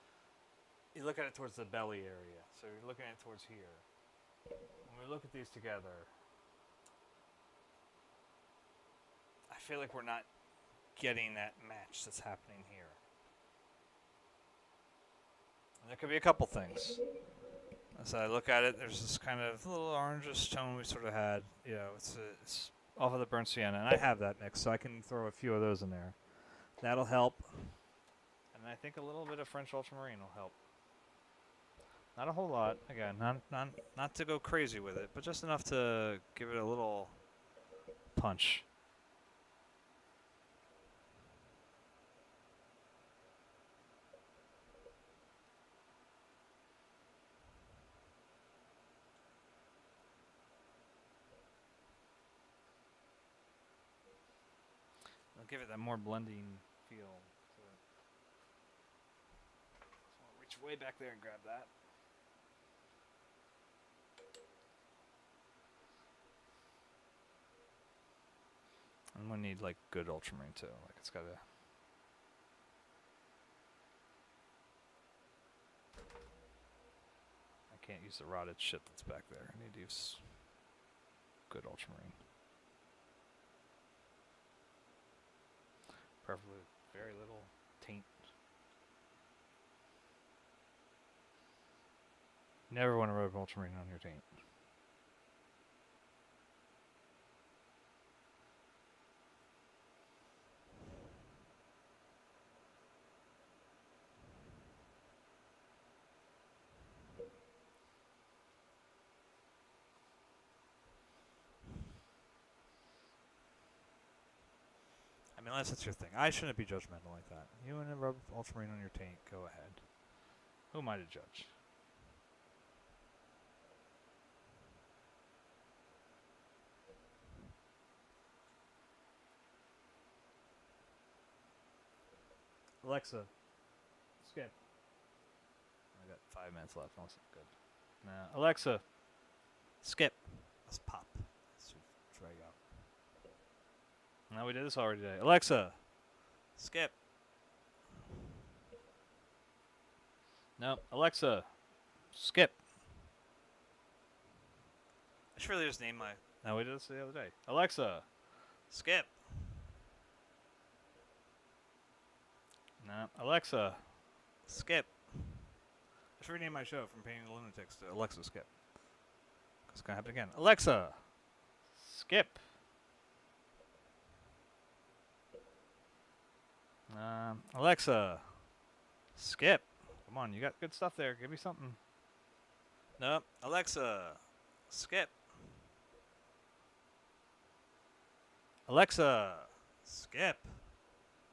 You look at it towards the belly area, so you're looking at it towards here. When we look at these together, I feel like we're not getting that match that's happening here. And there could be a couple things. As I look at it, there's this kind of little orangish tone we sort of had. You know, it's off of the burnt sienna, and I have that mix, so I can throw a few of those in there. That'll help. And I think a little bit of French ultramarine will help. Not a whole lot. Again, not to go crazy with it, but just enough to give it a little punch. I'll give it that more blending feel to it. So I'll reach way back there and grab that. I'm gonna need like good ultramarine too. Like it's gotta. I can't use the rotted shit that's back there. I need to use good ultramarine. Preferably with very little taint. Never want to rub ultramarine on your taint. I mean, unless that's your thing. I shouldn't be judgmental like that. You want to rub ultramarine on your taint, go ahead. Who am I to judge? Alexa, skip. I got 5 minutes left. Almost good. Now, Alexa, skip. Let's pop. Let's drag out. No, we did this already today. Alexa, skip. No, Alexa, skip. I should really just name my. No, we did this the other day. Alexa, skip. No, Alexa, skip. I should rename my show from Painting the Lunatics to Alexa Skip. It's gonna happen again. Alexa, skip. Alexa, skip. Come on, you got good stuff there. Give me something. Nope. Alexa, skip. Alexa, skip.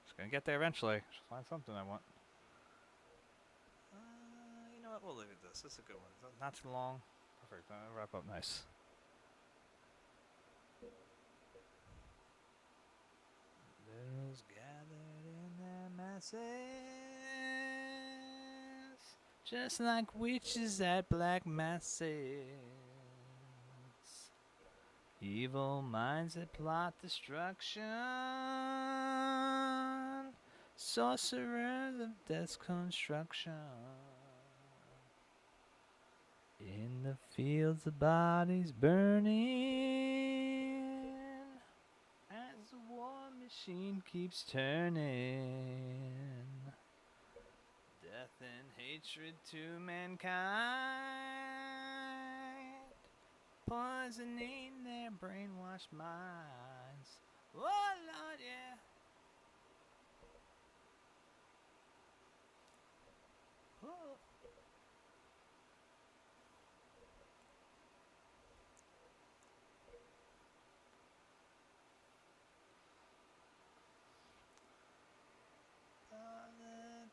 Just gonna get there eventually. Just find something I want. You know what? We'll leave it this. This is a good one. Not too long. Perfect. Wrap up nice. Those gathered in their masses, just like witches at black masses. Evil minds that plot destruction, sorcerers of death's construction. In the fields of bodies burning, as the war machine keeps turning. Death and hatred to mankind, poisoning their brainwashed minds. Oh Lord, yeah. Oh.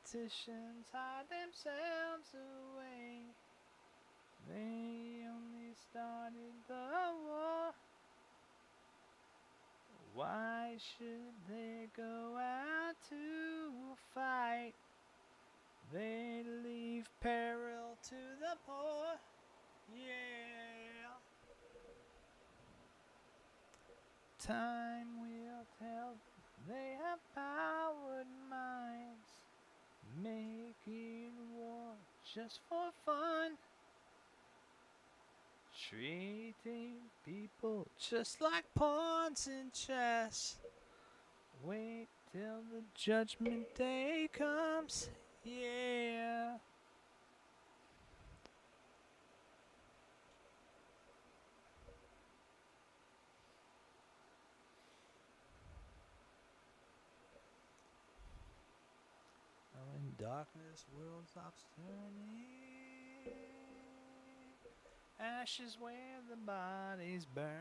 Politicians hide themselves away. They only started the war. Why should they go out to fight? They leave peril to the poor. Yeah. Time will tell. They have powered minds, making war just for fun, treating people just like pawns in chess. Wait till the judgment day comes, yeah. In darkness, world stops turning. Ashes where the body's burning.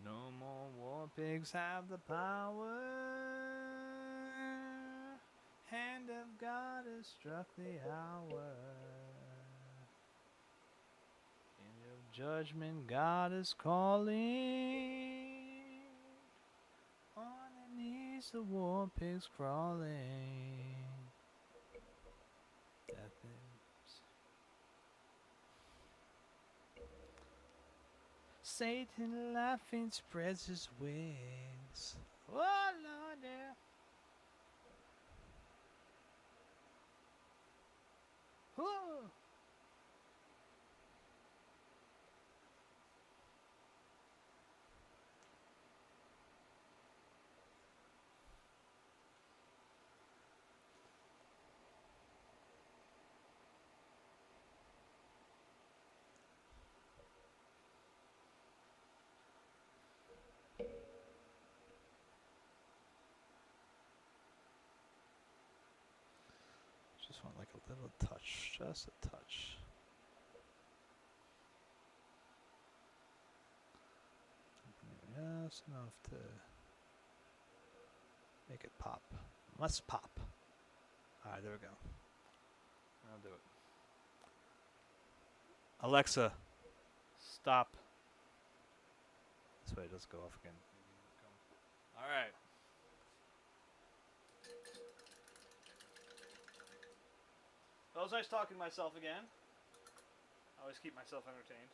No more war pigs have the power. Hand of God has struck the hour. End of judgment, God is calling. On their knees, the war pigs crawling. Death is. Satan laughing spreads his wings. Oh Lord, yeah. Whoa. Just want like a little touch, just a touch. Just enough to make it pop. Must pop. Alright, there we go. I'll do it. Alexa, stop. This way it doesn't go off again. Alright. Well, it was nice talking to myself again. I always keep myself entertained.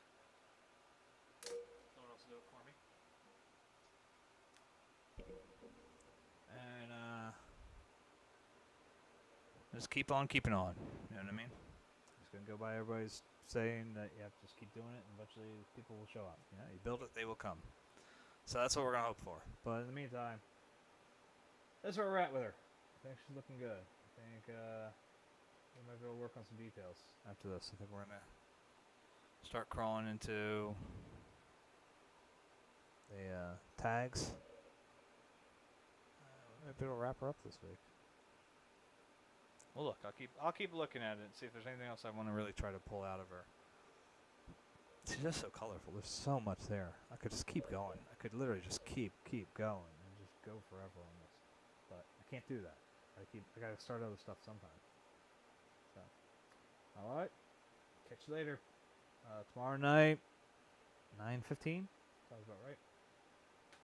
No one else will do it for me. And just keep on keeping on. You know what I mean? Just gonna go by everybody's saying that you have to just keep doing it, and eventually people will show up. You know, you build it, they will come. So that's what we're gonna hope for. But in the meantime, that's where we're at with her. I think she's looking good. I think we might be able to work on some details after this. I think we're gonna start crawling into the tags. Maybe it'll wrap her up this week. Well, look, I'll keep looking at it and see if there's anything else I want to really try to pull out of her. She's just so colorful. There's so much there. I could just keep going. I could literally just keep going and just go forever on this. But I can't do that. I gotta start other stuff sometime. So, all right. Catch you later. Tomorrow night, 9:15. Sounds about right.